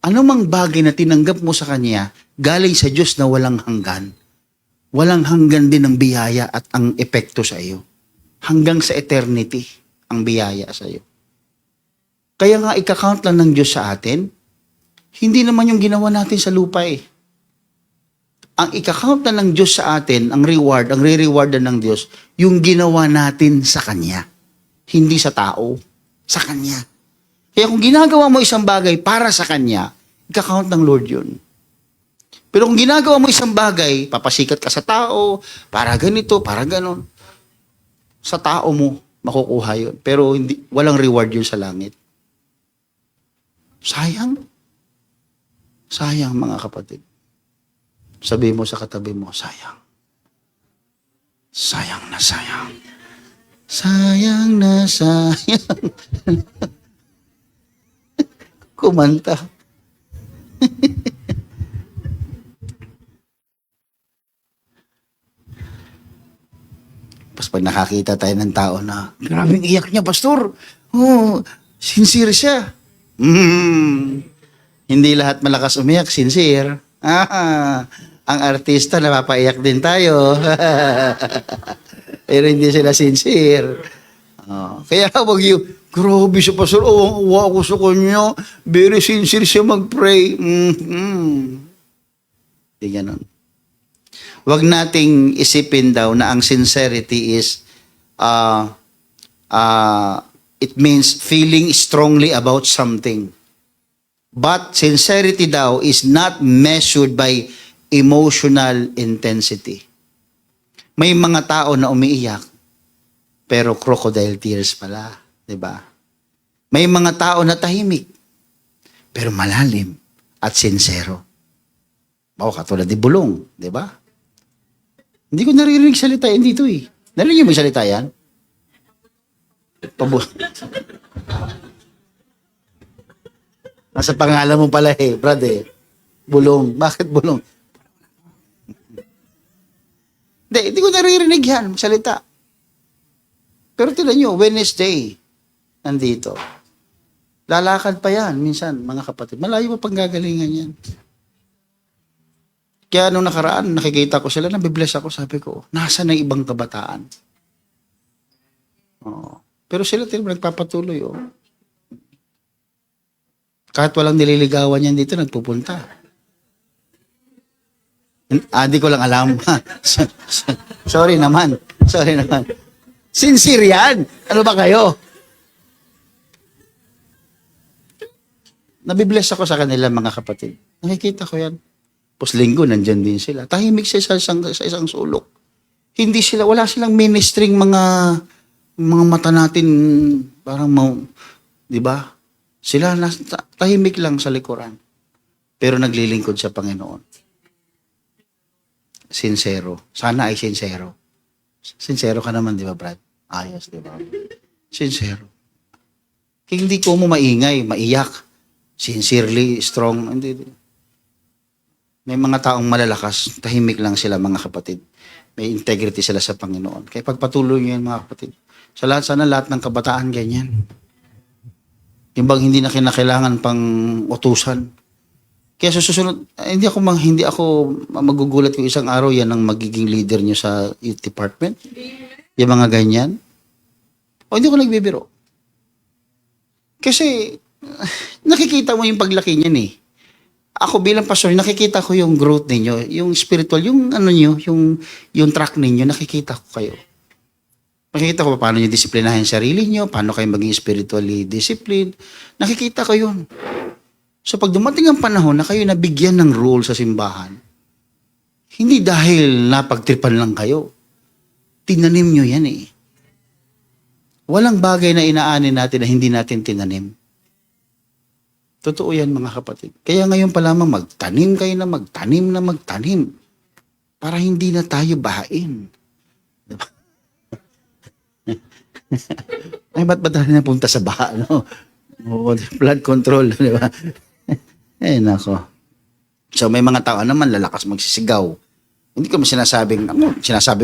Ano mang bagay na tinanggap mo sa Kanya, galing sa Diyos na walang hanggan. Walang hanggan din ang biyaya at ang epekto sa iyo. Hanggang sa eternity ang biyaya sa iyo. Kaya nga ika-count lang ng Diyos sa atin, hindi naman yung ginawa natin sa lupa Ang ika-count na ng Diyos sa atin, ang reward, ang re-rewardan ng Diyos, yung ginawa natin sa Kanya. Hindi sa tao, sa Kanya. Kaya kung ginagawa mo isang bagay para sa Kanya, ika-count ng Lord yun. Pero kung ginagawa mo isang bagay, papasikat ka sa tao, para ganito, para ganon. Sa tao mo, makukuha yun. Pero walang reward yun sa langit. Sayang. Sayang mga kapatid. Sabi mo sa katabi mo, sayang. Sayang na sayang. Sayang na sayang. Kumanta. Tapos pag nakakita tayo ng tao na, grabing iyak niya, pastor. Sincere siya. Hindi lahat malakas umiyak, sincere. Ang artista, napapaiyak din tayo. Pero hindi sila sincere. Kaya wag yung, grabe siya, pastor, uwa ako sa kanya. Very sincere siya mag-pray. Hindi ganun. Wag nating isipin daw na ang sincerity is uh, it means feeling strongly about something. But sincerity daw is not measured by emotional intensity. May mga tao na umiiyak, pero crocodile tears pala, di ba? May mga tao na tahimik, pero malalim at sincero. Katulad ni Bulong, di ba? Hindi ko naririnig salita yan dito eh. Narinig mo yung salita yan? Nasa pangalan mo pala eh, Brad eh. Bulong. Bakit Bulong? Hindi ko naririnig yan, salita. Pero tignan nyo, Wednesday, nandito. Lalakad pa yan, minsan, mga kapatid. Malayo pa panggagalingan yan. Kaya nung nakaraan, nakikita ko sila, nabibless ako, sabi ko, nasa na ibang kabataan? Pero sila nagpapatuloy, Kahit walang nililigawan yan dito, nagpupunta. Di ko lang alam. Sorry naman. Sincere yan. Ano ba kayo? Nabibless ako sa kanila, mga kapatid. Nakikita ko yan. Linggo, nandyan din sila. Tahimik sa isang sulok. Wala silang ministering mga mata natin, parang di ba? Sila tahimik lang sa likuran. Pero naglilingkod sa Panginoon. Sincero. Sana ay sincero. Sincero ka naman, di ba, Brad? Ayos, di ba? Sincero. Hindi ko mo maingay, maiyak. Sincerely, strong. Hindi. May mga taong malalakas, tahimik lang sila, mga kapatid. May integrity sila sa Panginoon. Kaya pagpatuloy nyo yan, mga kapatid. Sana lahat ng kabataan ganyan. Yung bang hindi na kinakailangan pang utusan. Kaya sa susunod, hindi ako magugulat kung isang araw yan ang magiging leader nyo sa youth department. Yung mga ganyan. Hindi ko nagbibiro. Kasi nakikita mo yung paglaki niyan eh. Ako bilang pastor, nakikita ko yung growth ninyo, yung spiritual, yung yung track ninyo, nakikita ko kayo. Nakikita ko paano nyo disiplinahin sarili nyo, paano kayo maging spiritually disciplined. Nakikita ko yun. So pag dumating ang panahon na kayo nabigyan ng role sa simbahan, hindi dahil napagtripan lang kayo. Tinanim nyo yan eh. Walang bagay na inaanin natin na hindi natin tinanim. Totoo yan, mga kapatid. Kaya ngayon pa lamang magtanim kayo na magtanim. Para hindi na tayo bahain. Diba? Ay, ba't ba tayo napunta sa baha, no? Blood control, di ba? Nako. So, may mga tao naman lalakas magsisigaw. Hindi ko sinasabi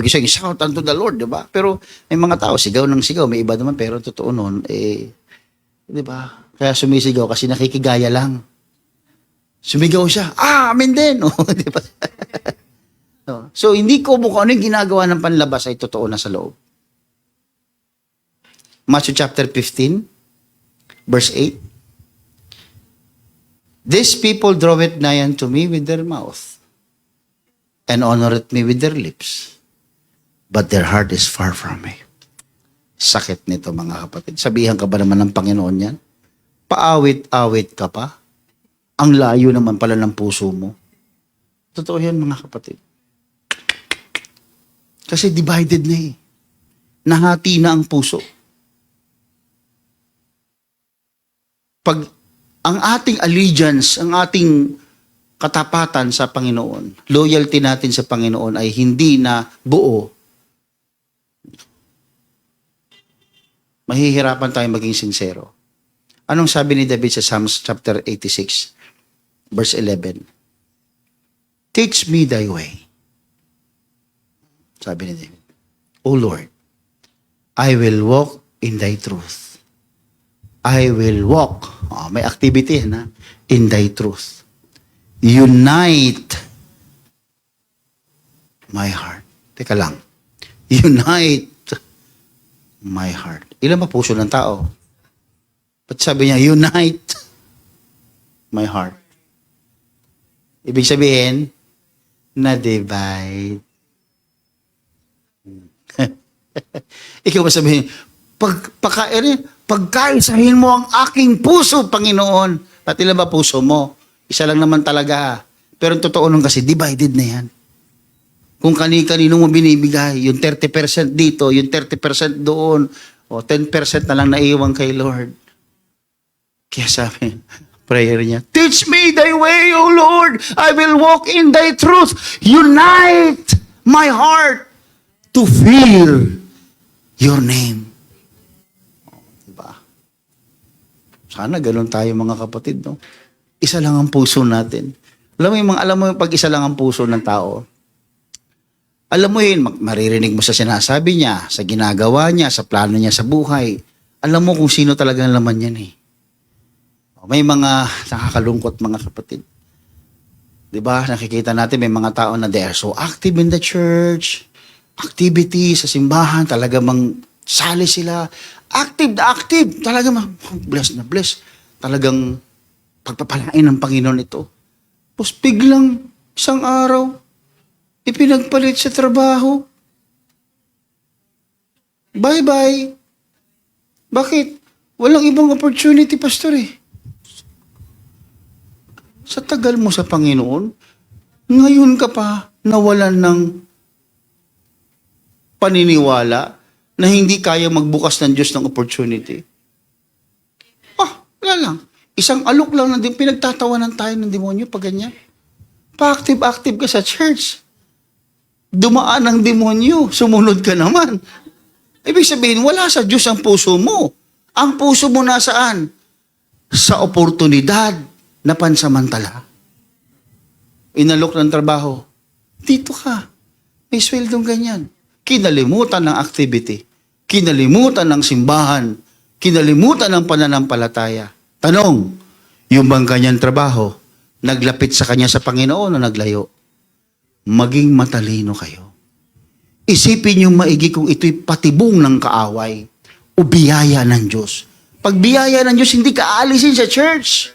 ko siya, shout unto the Lord, di ba? Pero may mga tao, sigaw ng sigaw. May iba naman, pero totoo nun, di ba? Kaya sumisigaw kasi nakikigaya lang. Sumigaw siya, amin din. Di ba? So, hindi ko kung ano yung ginagawa ng panlabas ay totoo na sa loob. Matthew chapter 15, verse 8. These people draw it nigh unto me with their mouth, and honor me with their lips, but their heart is far from me. Sakit nito, mga kapatid. Sabihan ka ba naman ng Panginoon yan? Paawit-awit ka pa? Ang layo naman pala ng puso mo. Totoo yan, mga kapatid. Kasi divided na eh. Nahati na ang puso. Pag ang ating allegiance, ang ating katapatan sa Panginoon, loyalty natin sa Panginoon ay hindi na buo, mahihirapan tayong maging sincero. Anong sabi ni David sa Psalms chapter 86, verse 11? Teach me thy way. Sabi ni David, O Lord, I will walk in thy truth. I will walk. May activity na in thy truth. Unite my heart. Teka lang. Unite my heart. Ilan ba puso ng tao? Ba't sabi niya, unite my heart? Ibig sabihin, na-divide. Ikaw ba sabihin, pagkaisahin mo ang aking puso, Panginoon. Pati lang ba puso mo? Isa lang naman talaga. Pero ang totoo nun kasi, divided na yan. Kung kani-kanino mo binibigay, yung 30% dito, yung 30% doon, o 10% na lang naiwan kay Lord. Kaya sabi, prayer niya, teach me thy way, O Lord. I will walk in thy truth. Unite my heart to fear your name. Diba? Sana ganun tayo mga kapatid, no? Isa lang ang puso natin. Alam mo yung pag isa lang ang puso ng tao. Alam mo yun, maririnig mo sa sinasabi niya, sa ginagawa niya, sa plano niya sa buhay. Alam mo kung sino talagang laman yan eh. May mga nakakalungkot mga kapatid. Diba? Nakikita natin may mga tao na they are so active in the church. Activity sa simbahan, talaga mang sali sila. Active na active. Talaga bless na bless. Talagang pagpapalain ng Panginoon ito. Tapos biglang isang araw, ipinagpalit sa trabaho. Bye-bye. Bakit? Walang ibang opportunity, pastor eh. Sa tagal mo sa Panginoon, ngayon ka pa nawalan ng paniniwala na hindi kaya magbukas ng Diyos ng opportunity. Wala lang. Isang alok lang na din, pinagtatawanan tayo ng demonyo pag ganyan. Pa-active-active ka sa church. Dumaan ang demonyo, sumunod ka naman. Ibig sabihin, wala sa Diyos ang puso mo. Ang puso mo nasaan? Sa oportunidad na pansamantala. Inalok ng trabaho. Dito ka. May sweldong ganyan. Kinalimutan ng activity. Kinalimutan ng simbahan. Kinalimutan ng pananampalataya. Tanong, yung bang kanyang trabaho, naglapit sa kanya sa Panginoon o naglayo? Maging matalino kayo. Isipin yung maigi kung ito'y patibong ng kaaway o biyaya ng Diyos. Pag biyaya ng Diyos, hindi ka aalisin sa church.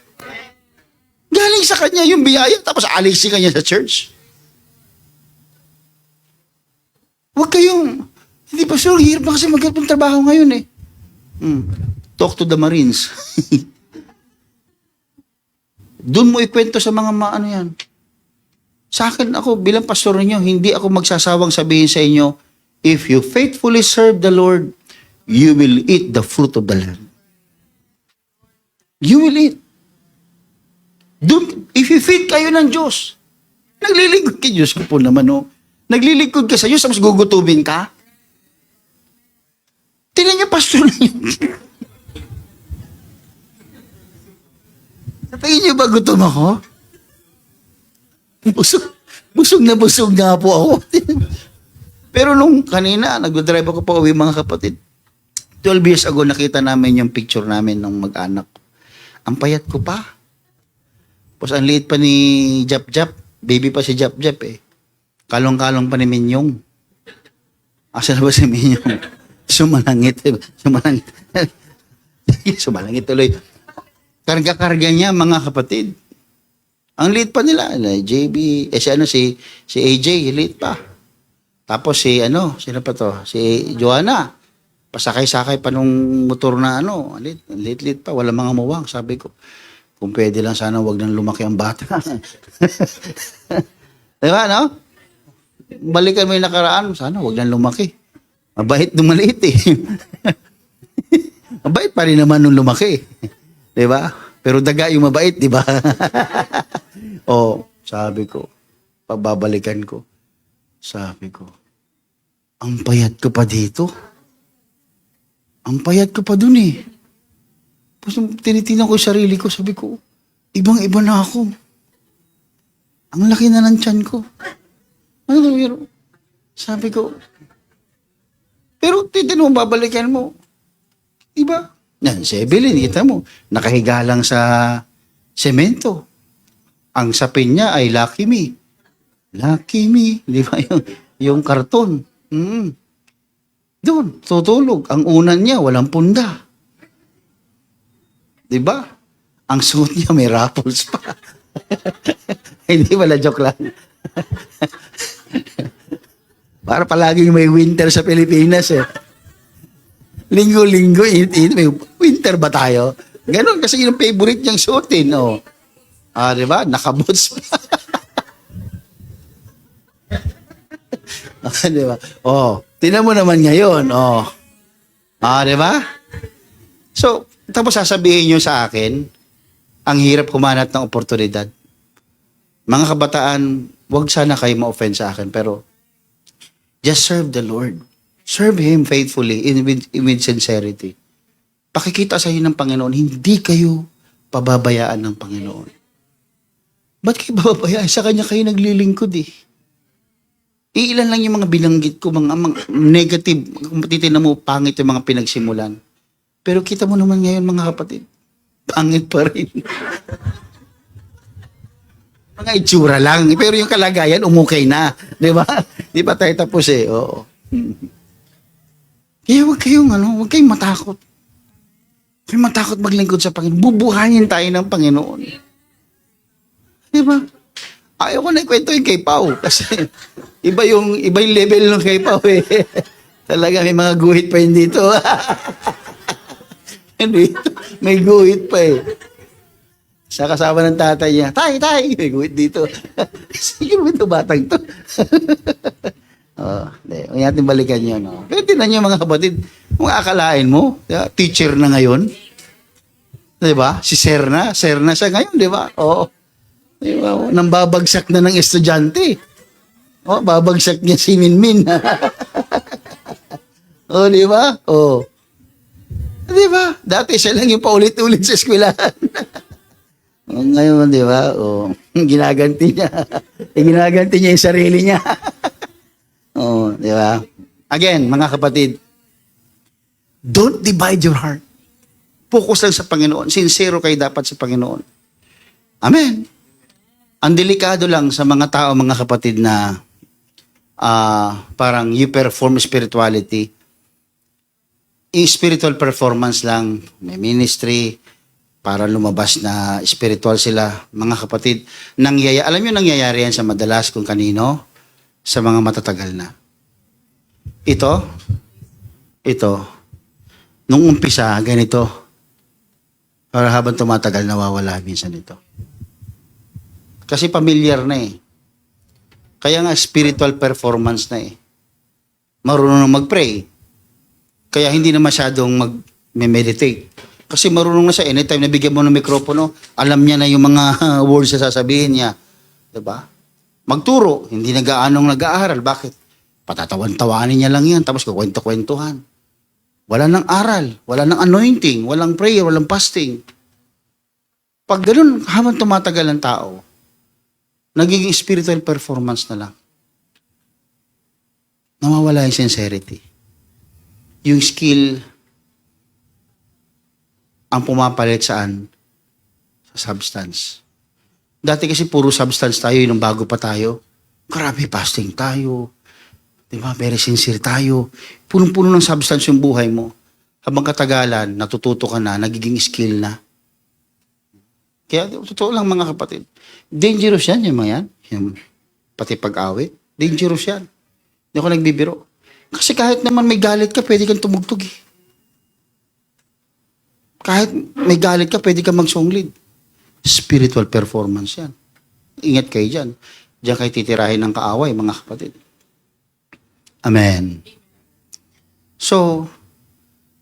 Galing sa kanya yung biyaya, tapos aalisin kanya sa church. Huwag kayong, hindi pa sure, hirap na kasi maghanap ng trabaho ngayon eh. Talk to the Marines. Doon mo ikwento sa mga maano yan. Sa akin, ako bilang pastor ninyo, hindi ako magsasawang sabihin sa inyo, if you faithfully serve the Lord, you will eat the fruit of the land. You will eat. Doon, if you feed kayo ng Diyos, naglilingkod kay Diyos ko po naman, no? Naglilingkod ka sa Diyos, tapos gugutubin ka? Tingnan niyo, pastor ninyo. Sa tingin niyo ba gutom ako? Busog na po ako. Pero nung kanina, nag-drive ako pa uwi mga kapatid. 12 years ago, nakita namin yung picture namin ng mag-anak. Ang payat ko pa. Tapos ang liit pa ni Jap-Jap. Baby pa si Jap-Jap eh. Kalong-kalong pa ni Minyong. Asa na ba si Minyong? Sumalangit. Sumalangit tuloy. Karga-karga niya, mga kapatid. Ang liit pa nila, JB, si AJ, liit pa. Tapos sino pa to? Si Joanna. Pasakay-sakay pa nung motor na liit pa, wala mga muwang, sabi ko. Kung pwede lang sana, wag nang lumaki ang bata. Diba, no? Balikan mo yung nakaraan, sana wag nang lumaki. Mabait nung maliit eh. Mabait pa rin naman nung lumaki. Diba? Pero daga yung mabait, diba? Sabi ko, pagbabalikan ko, sabi ko, ang payat ko pa dito. Ang payat ko pa dun eh. Tapos tinitingnan ko yung sarili ko, sabi ko, ibang-iba na ako. Ang laki na ng tiyan ko. Sabi ko, pero titignan mo, babalikan mo. Diba? Yan, si Evelyn, kita mo, nakahiga lang sa semento. Ang sapin niya ay Lucky Me. Lucky Me. Di ba? Yung karton. Doon, tutulog. Ang unan niya, walang punda. Di ba? Ang suot niya, may raffles pa. Hindi, wala, joke lang. Para palaging may winter sa Pilipinas eh. Linggo-linggo, init-init. May winter ba tayo? Ganon kasi yung favorite niyang suotin. Oh. Di ba? Nakaboots pa. Di ba? Tinan mo naman ngayon. Di ba? So, tapos sasabihin niyo sa akin, ang hirap kumanat ng oportunidad. Mga kabataan, wag sana kayo ma-offend sa akin, pero just serve the Lord. Serve Him faithfully with sincerity. Pakikita sa inyo ng Panginoon, hindi kayo pababayaan ng Panginoon. Ba't kayo pababayaan? Sa Kanya kayo naglilingkod eh. Iilan lang yung mga binanggit ko, mga negative, kung titignan mo, pangit yung mga pinagsimulan. Pero kita mo naman ngayon mga kapatid, pangit pa rin. Mga itsura lang. Pero yung kalagayan, umukay na. Di ba? Di ba tayo tapos eh? Oo. Kaya huwag kayong matakot. Huwag kayong matakot maglingkod sa Panginoon. Bubuhayin tayo ng Panginoon. Di ba? Ayaw ko na ikwento yung kay Pao. Kasi iba yung level ng kay Pao eh. Talaga may mga guhit pa yun dito. May guhit pa eh. Sa kasama ng tatay niya, Tay! May guhit dito. Sige mo ito, batang to. Huwag natin balikan yun. Pero tinan niyo mga kapatid, kung akalain mo, teacher na ngayon. Diba? Si Serna siya ngayon, diba? Oo. Diba? Nang babagsak na ng estudyante. Babagsak niya si Minmin. Diba? Diba? Dati siya lang yung paulit-ulit sa eskwelahan. Ngayon, diba? Ginaganti niya. Ginaganti niya yung sarili niya. Diba? Again, mga kapatid, don't divide your heart. Focus lang sa Panginoon. Sincero kayo dapat sa Panginoon. Amen. Ang delikado lang sa mga tao, mga kapatid, na parang you perform spirituality. Spiritual performance lang, may ministry, para lumabas na spiritual sila. Mga kapatid, alam nyo nangyayari yan sa madalas kung kanino? Sa mga matatagal na. Ito, nung umpisa, ganito, para habang tumatagal, nawawala minsan ito. Kasi familiar na eh. Kaya nga spiritual performance na eh. Marunong mag-pray. Kaya hindi na masyadong mag-meditate. Kasi marunong na siya. Anytime nabigyan mo ng mikropono, alam niya na yung mga words na sasabihin niya. Diba? Magturo, hindi nag-aaral. Bakit? Patatawan-tawanin niya lang yan, tapos kukwento-kwentuhan. Wala nang aral, wala nang anointing, walang prayer, walang fasting. Pag ganun, habang tumatagal ang tao, nagiging spiritual performance na lang. Nawawala yung sincerity. Yung skill, ang pumapalit saan? Sa substance. Dati kasi puro substance tayo, yun ang bago pa tayo. Grabe, fasting tayo. Diba? Very sincere tayo. Punong-puno ng substance yung buhay mo. Habang katagalan, natututo ka na, nagiging skill na. Kaya, totoo lang mga kapatid. Dangerous yan, yung mga yan. Yung, pati pag-awit. Dangerous yan. Hindi ako nagbibiro. Kasi kahit naman may galit ka, pwede kang tumugtog eh. Kahit may galit ka, pwede kang mag-songlid. Spiritual performance yan. Ingat kayo dyan. Diyan kayo titirahin ng kaaway, mga kapatid. Amen. So,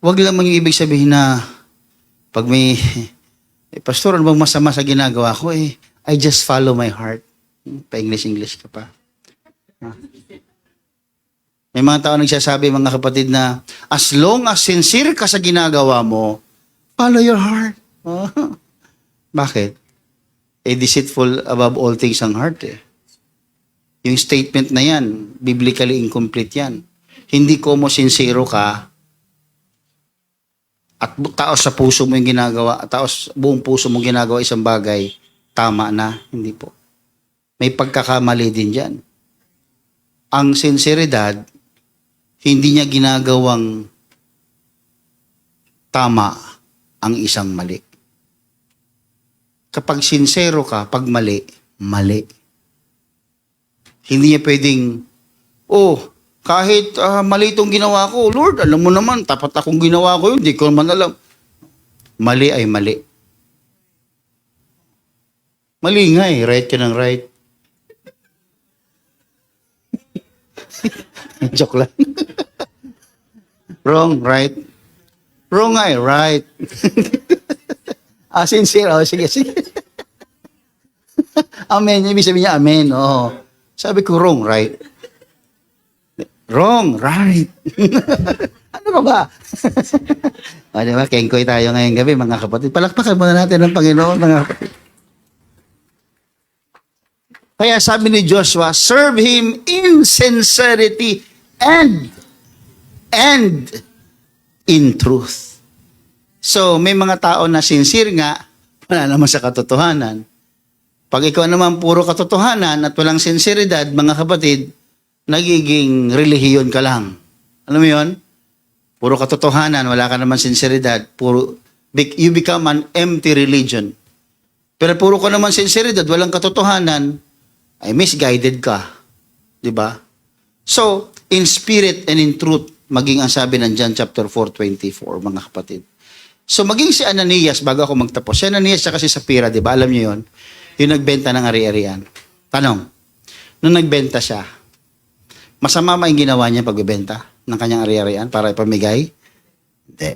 wag lang yung ibig sabihin na pag may, Pastor, ano bang masama sa ginagawa ko? I just follow my heart. Pa-English ka pa. May mga tao nagsasabi, mga kapatid, na as long as sincere ka sa ginagawa mo, follow your heart. Bakit? Deceitful above all things ang heart eh. Yung statement na yan, biblically incomplete yan. Hindi ko mo sincero ka at taos sa puso mo yung ginagawa, taos buong puso mo ginagawa isang bagay, tama na. Hindi po. May pagkakamali din dyan. Ang sinseridad, hindi niya ginagawang tama ang isang mali. Kapag sincero ka, pag mali, mali. Hindi niya pwedeng, Kahit mali itong ginawa ko, Lord, alam mo naman, tapat akong ginawa ko yun, di ko naman alam. Mali ay mali. Mali nga eh, right ka ng right. Joke lang. Wrong, right? Wrong nga eh, right. Sincere, sige, sige. Amen, ibig sabihin niya, amen, Sabi ko, wrong, right? Wrong, right. Ano ka ba? Diba, kengkoy tayo ngayong gabi, mga kapatid. Palakpakan muna natin ang Panginoon, mga kapatid. Kaya sabi ni Joshua, serve Him in sincerity and in truth. So, may mga tao na sincere nga, wala naman sa katotohanan. Pag ikaw naman puro katotohanan at walang sinseridad, mga kapatid, nagiging relihiyon ka lang. Alam mo yun? Puro katotohanan, wala ka naman sinseridad. You become an empty religion. Pero puro ka naman sinseridad, walang katotohanan, ay misguided ka. Diba? So, in spirit and in truth, maging ang sabi ng John chapter 4:24, mga kapatid. So, maging si Ananias, bago ako magtapos, si Ananias at si Sapphira, diba? Alam niyo yun? Yung nagbenta ng ari-arian. Tanong, nung nagbenta siya, masama ba yung ginawa niya pagbebenta ng kanyang ari-arian para ipamigay? Hindi.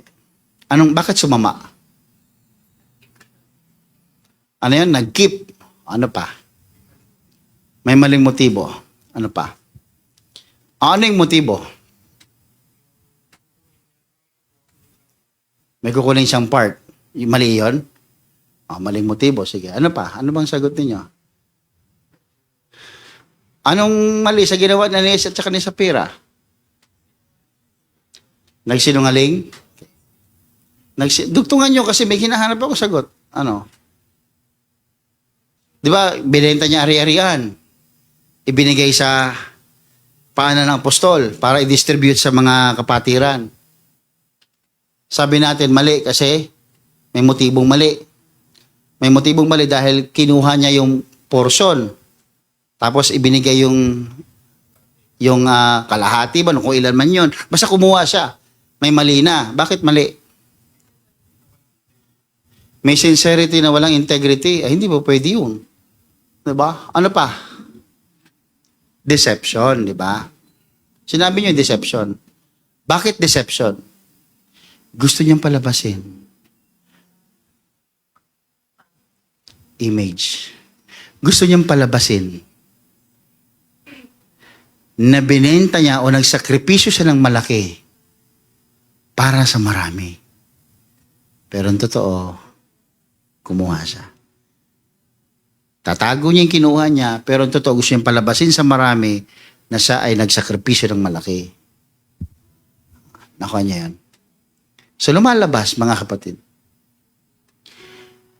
Bakit sumama? Ano yan? Nag-keep. Ano pa? May maling motibo. Ano pa? Ano yung motibo? May kukunin siyang part. Mali yun? Maling motibo. Sige. Ano pa? Ano bang sagot ninyo? Anong mali sa ginawa ni Ananias at saka ni Sapphira? Nagsinungaling? Dugtungan nyo kasi may hinahanap ako sagot. Ano? Di ba, binenta niya ari-arian. Ibinigay sa paanan ng apostol para i-distribute sa mga kapatiran. Sabi natin mali kasi may motibong mali. May motibong mali dahil kinuha niya yung portion. Tapos ibinigay yung kalahati ba, kung ilan man yun. Basta kumuha siya. May mali na. Bakit mali? May sincerity na walang integrity. Hindi ba pwede yun? Diba? Ano pa? Deception, diba? Sinabi niyo deception. Bakit deception? Gusto niyang palabasin. Image. Gusto niyang palabasin na binenta niya o nagsakripisyo siya ng malaki para sa marami. Pero ang totoo, kumuha siya. Tatago niya yung kinuha niya, pero ang totoo gusto niyang palabasin sa marami na siya ay nagsakripisyo ng malaki. Nakuha niya yan. So lumalabas, mga kapatid,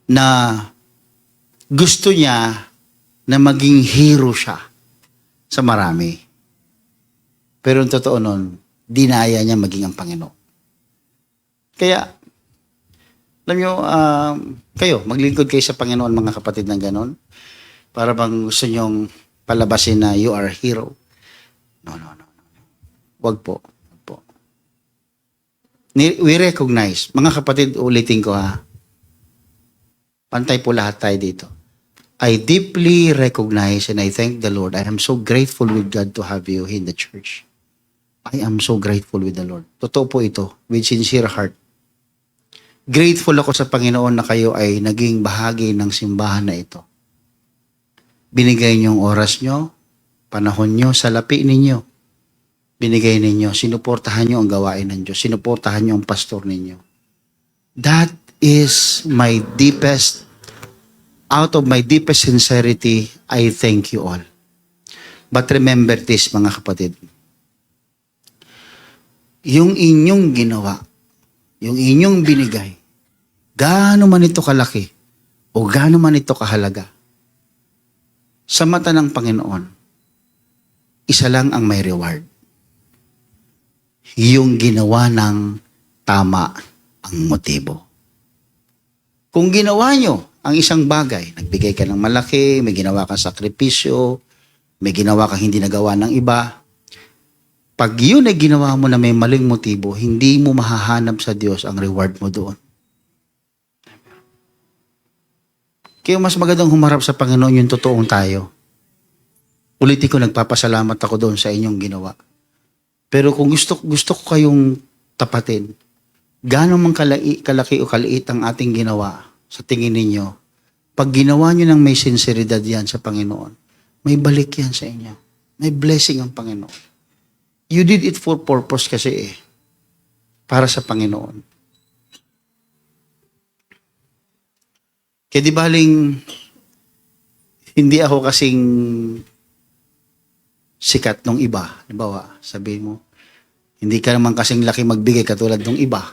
na gusto niya na maging hero siya sa marami. Pero ang totoo nun, dinaya niya maging ang Panginoon. Kaya, alam nyo, kayo, maglingkod kayo sa Panginoon, mga kapatid, ng ganon. Para bang gusto nyong palabasin na you are a hero. No. Wag po. We recognize, mga kapatid, ulitin ko ha. Pantay po lahat tayo dito. I deeply recognize and I thank the Lord. I am so grateful with God to have you in the church. I am so grateful with the Lord. Totoo po ito, with sincere heart. Grateful ako sa Panginoon na kayo ay naging bahagi ng simbahan na ito. Binigay niyong oras niyo, panahon niyo, salapi ninyo. Binigay ninyo, sinuportahan niyo ang gawain ng Diyos, sinuportahan niyo ang pastor ninyo. That is my deepest, out of my deepest sincerity, I thank you all. But remember this, mga kapatid. Yung inyong ginawa, yung inyong binigay, gaano man ito kalaki o gaano man ito kahalaga, sa mata ng Panginoon, isa lang ang may reward. Yung ginawa ng tama ang motibo. Kung ginawa nyo ang isang bagay, nagbigay ka ng malaki, may ginawa kang sakripisyo, may ginawa kang hindi nagawa ng iba, Pag yun ay ginawa mo na may maling motibo, hindi mo mahahanap sa Diyos ang reward mo doon. Kaya mas magandang humarap sa Panginoon yung totoong tayo. Ulitin ko, nagpapasalamat ako doon sa inyong ginawa. Pero kung gusto ko kayong tapatin, gaano man kalaki o kaliit ang ating ginawa sa tingin ninyo, pag ginawa nyo ng may sinseridad yan sa Panginoon, may balik yan sa inyo. May blessing ang Panginoon. You did it for purpose kasi para sa Panginoon. Kaya di baling hindi ako kasing sikat nung iba. Halimbawa, sabihin mo, hindi ka naman kasing laki magbigay katulad nung iba.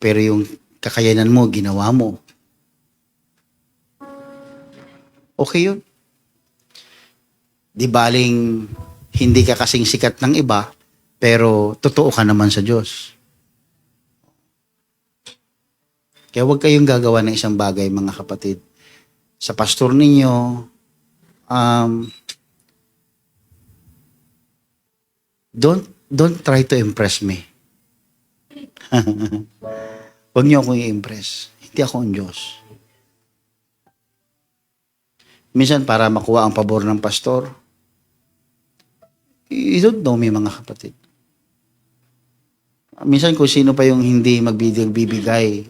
Pero yung kakayanan mo, ginawa mo. Okay yun. Di baling hindi ka kasing sikat ng iba, pero totoo ka naman sa Diyos. Kaya huwag kayong gagawa ng isang bagay, mga kapatid. Sa pastor ninyo, don't try to impress me. Huwag niyo akong i-impress. Hindi ako ang Diyos. Minsan, para makuha ang pabor ng pastor, you don't know me, mga kapatid. Minsan, kung sino pa yung hindi magbibigay,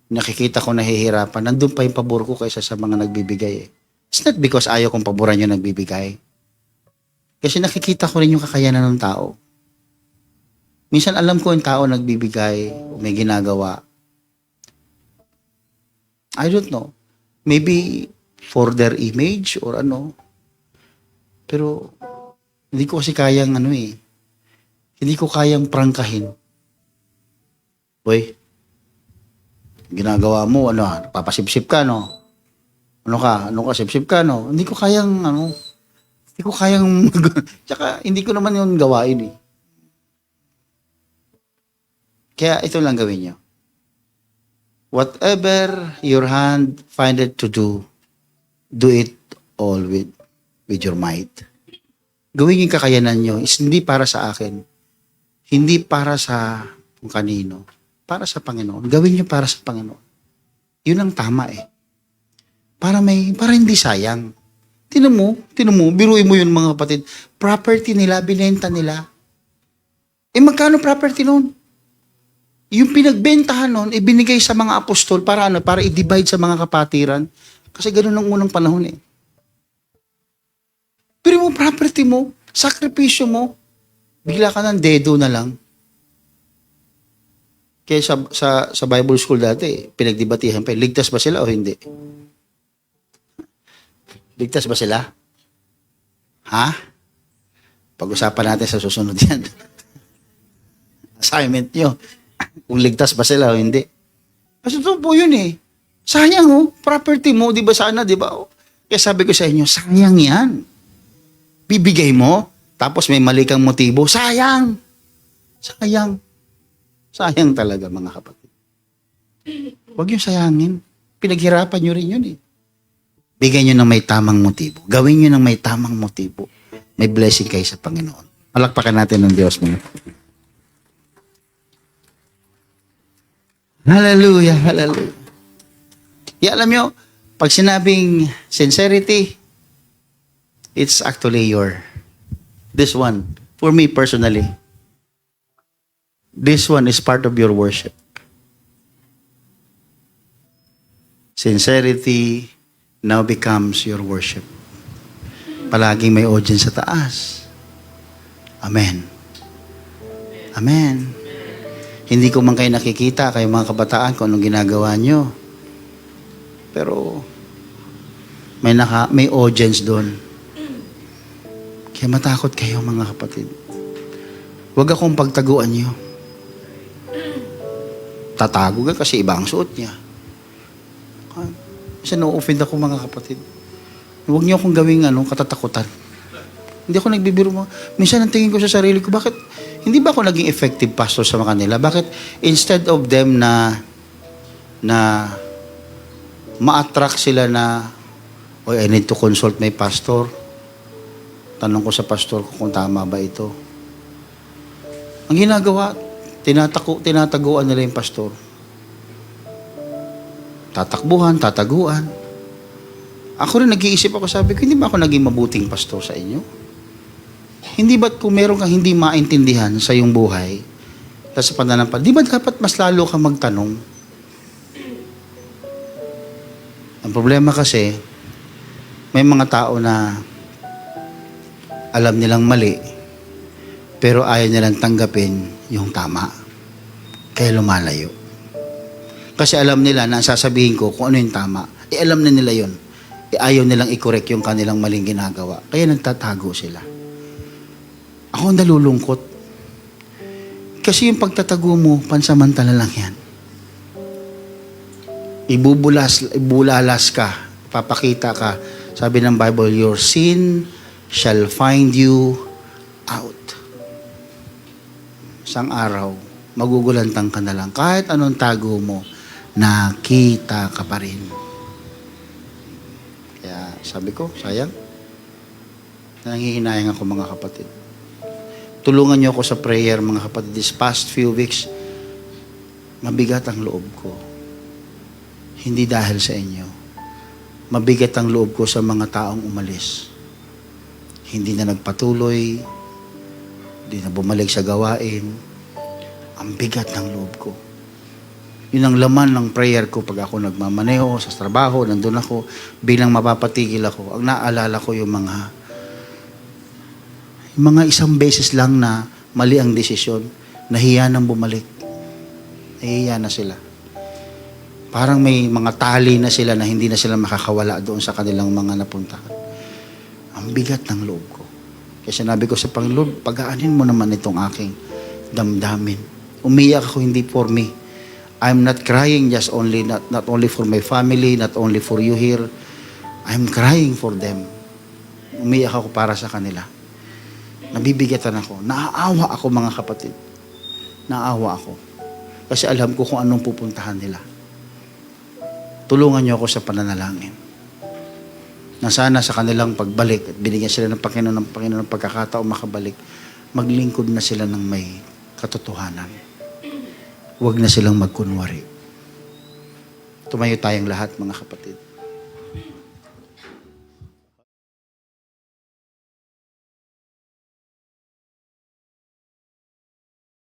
nakikita ko nahihirapan, nandun pa yung pabor ko kaysa sa mga nagbibigay. It's not because ayaw kong paboran yung nagbibigay. Kasi nakikita ko rin yung kakayanan ng tao. Minsan alam ko yung tao nagbibigay, may ginagawa. I don't know. Maybe for their image or ano. Pero hindi ko kasi kayang hindi ko kayang prangkahin. Boy, ginagawa mo, papasipsip ka, no? Ano ka, sipsip ka, no? Hindi ko kayang, tsaka hindi ko naman yun gawain, Kaya ito lang gawin nyo. Whatever your hand find it to do it all with your might. Gawin yung kakayanan nyo. It's hindi para sa akin. Hindi para sa kung kanino. Para sa Panginoon. Gawin nyo para sa Panginoon. Yun ang tama Para hindi sayang. Tinan mo, biruin mo yun mga kapatid. Property nila, binenta nila. Magkano property noon? Yung pinagbentahan noon, ibinigay sa mga apostol para para i-divide sa mga kapatiran. Kasi ganun ang unang panahon Pero mo property mo, sakripisyo mo, bigla ka ng dedo na lang. Kaya sa Bible school dati, pinagdebatihan pa, ligtas ba sila o hindi? Ligtas ba sila? Ha? Pag-usapan natin sa susunod yan. Assignment nyo. Kung ligtas ba sila o hindi. Kasi ito po yun Sayang property mo, di ba sana, di ba? Kaya sabi ko sa inyo, sayang yan. Bibigay mo, tapos may mali kang motibo, sayang. Sayang. Sayang talaga, mga kapatid. Huwag yung sayangin. Pinaghirapan nyo rin yun Bigyan nyo ng may tamang motibo. Gawin nyo ng may tamang motibo. May blessing kayo sa Panginoon. Palakpakan natin ng Diyos, mga kapatid. Hallelujah, hallelujah. Alam nyo, pag sinabing sincerity, it's actually this one, for me personally, this one is part of your worship. Sincerity now becomes your worship. Palaging may audience sa taas. Amen. Amen. Hindi ko man kayo nakikita, kayo mga kabataan, kung anong ginagawa nyo. Pero, may audience doon. Kaya matakot kayo, mga kapatid. Huwag akong pagtaguan nyo. Tatago ka kasi iba ang suot niya. Kasi no-offend ako, mga kapatid. Huwag niyo akong gawing katatakutan. Hindi ako nagbibiro mo. Minsan ang tingin ko sa sarili ko, bakit hindi ba ako naging effective pastor sa mga kanila? Bakit instead of them na ma-attract sila na, I need to consult my pastor. Tanong ko sa pastor ko kung tama ba ito. Ang ginagawa, tinataguan nila yung pastor. Tatakbuhan, tataguan. Ako rin nag-iisip ako, sabi ko, hindi ba ako naging mabuting pastor sa inyo? Hindi ba't kung meron kang hindi maintindihan sa iyong buhay, sa pananampalataya, di ba dapat mas lalo ka magtanong? Ang problema kasi, may mga tao na alam nilang mali, pero ayaw nilang tanggapin yung tama. Kaya lumalayo. Kasi alam nila na sasabihin ko kung ano yung tama. Alam na nila yun. Ayaw nilang i-correct yung kanilang maling ginagawa. Kaya nagtatago sila. Ako nalulungkot. Kasi yung pagtatago mo, pansamantala lang yan. Ibulalas ka. Papakita ka. Sabi ng Bible, your sin shall find you out. Isang araw, magugulantang ka na lang. Kahit anong tago mo, nakita ka pa rin. Kaya sabi ko, sayang. Nangihinayang ako mga kapatid. Tulungan niyo ako sa prayer mga kapatid. This past few weeks, mabigat ang loob ko. Hindi dahil sa inyo. Mabigat ang loob ko sa mga taong umalis. Hindi na nagpatuloy, hindi na bumalik sa gawain. Ang bigat ng loob ko. Yun ang laman ng prayer ko pag ako nagmamaneho sa trabaho, nandun ako, bilang mapapatigil ako. Ang naalala ko yung mga isang beses lang na mali ang desisyon, nahiya nang bumalik. Nahiya na sila. Parang may mga tali na sila na hindi na sila makakawala doon sa kanilang mga napuntahan. Ang bigat ng loob ko. Kaya sinabi ko sa Panginoon, pagaanin mo naman itong aking damdamin. Umiyak ako hindi for me. I'm not crying just only, not only for my family, not only for you here. I'm crying for them. Umiyak ako para sa kanila. Nabibigatan ako. Naaawa ako mga kapatid. Naaawa ako. Kasi alam ko kung anong pupuntahan nila. Tulungan niyo ako sa pananalangin. Na sana sa kanilang pagbalik at binigyan sila ng Panginoon ng pagkakataon makabalik, maglingkod na sila ng may katotohanan. Huwag na silang magkunwari. Tumayo tayong lahat mga kapatid.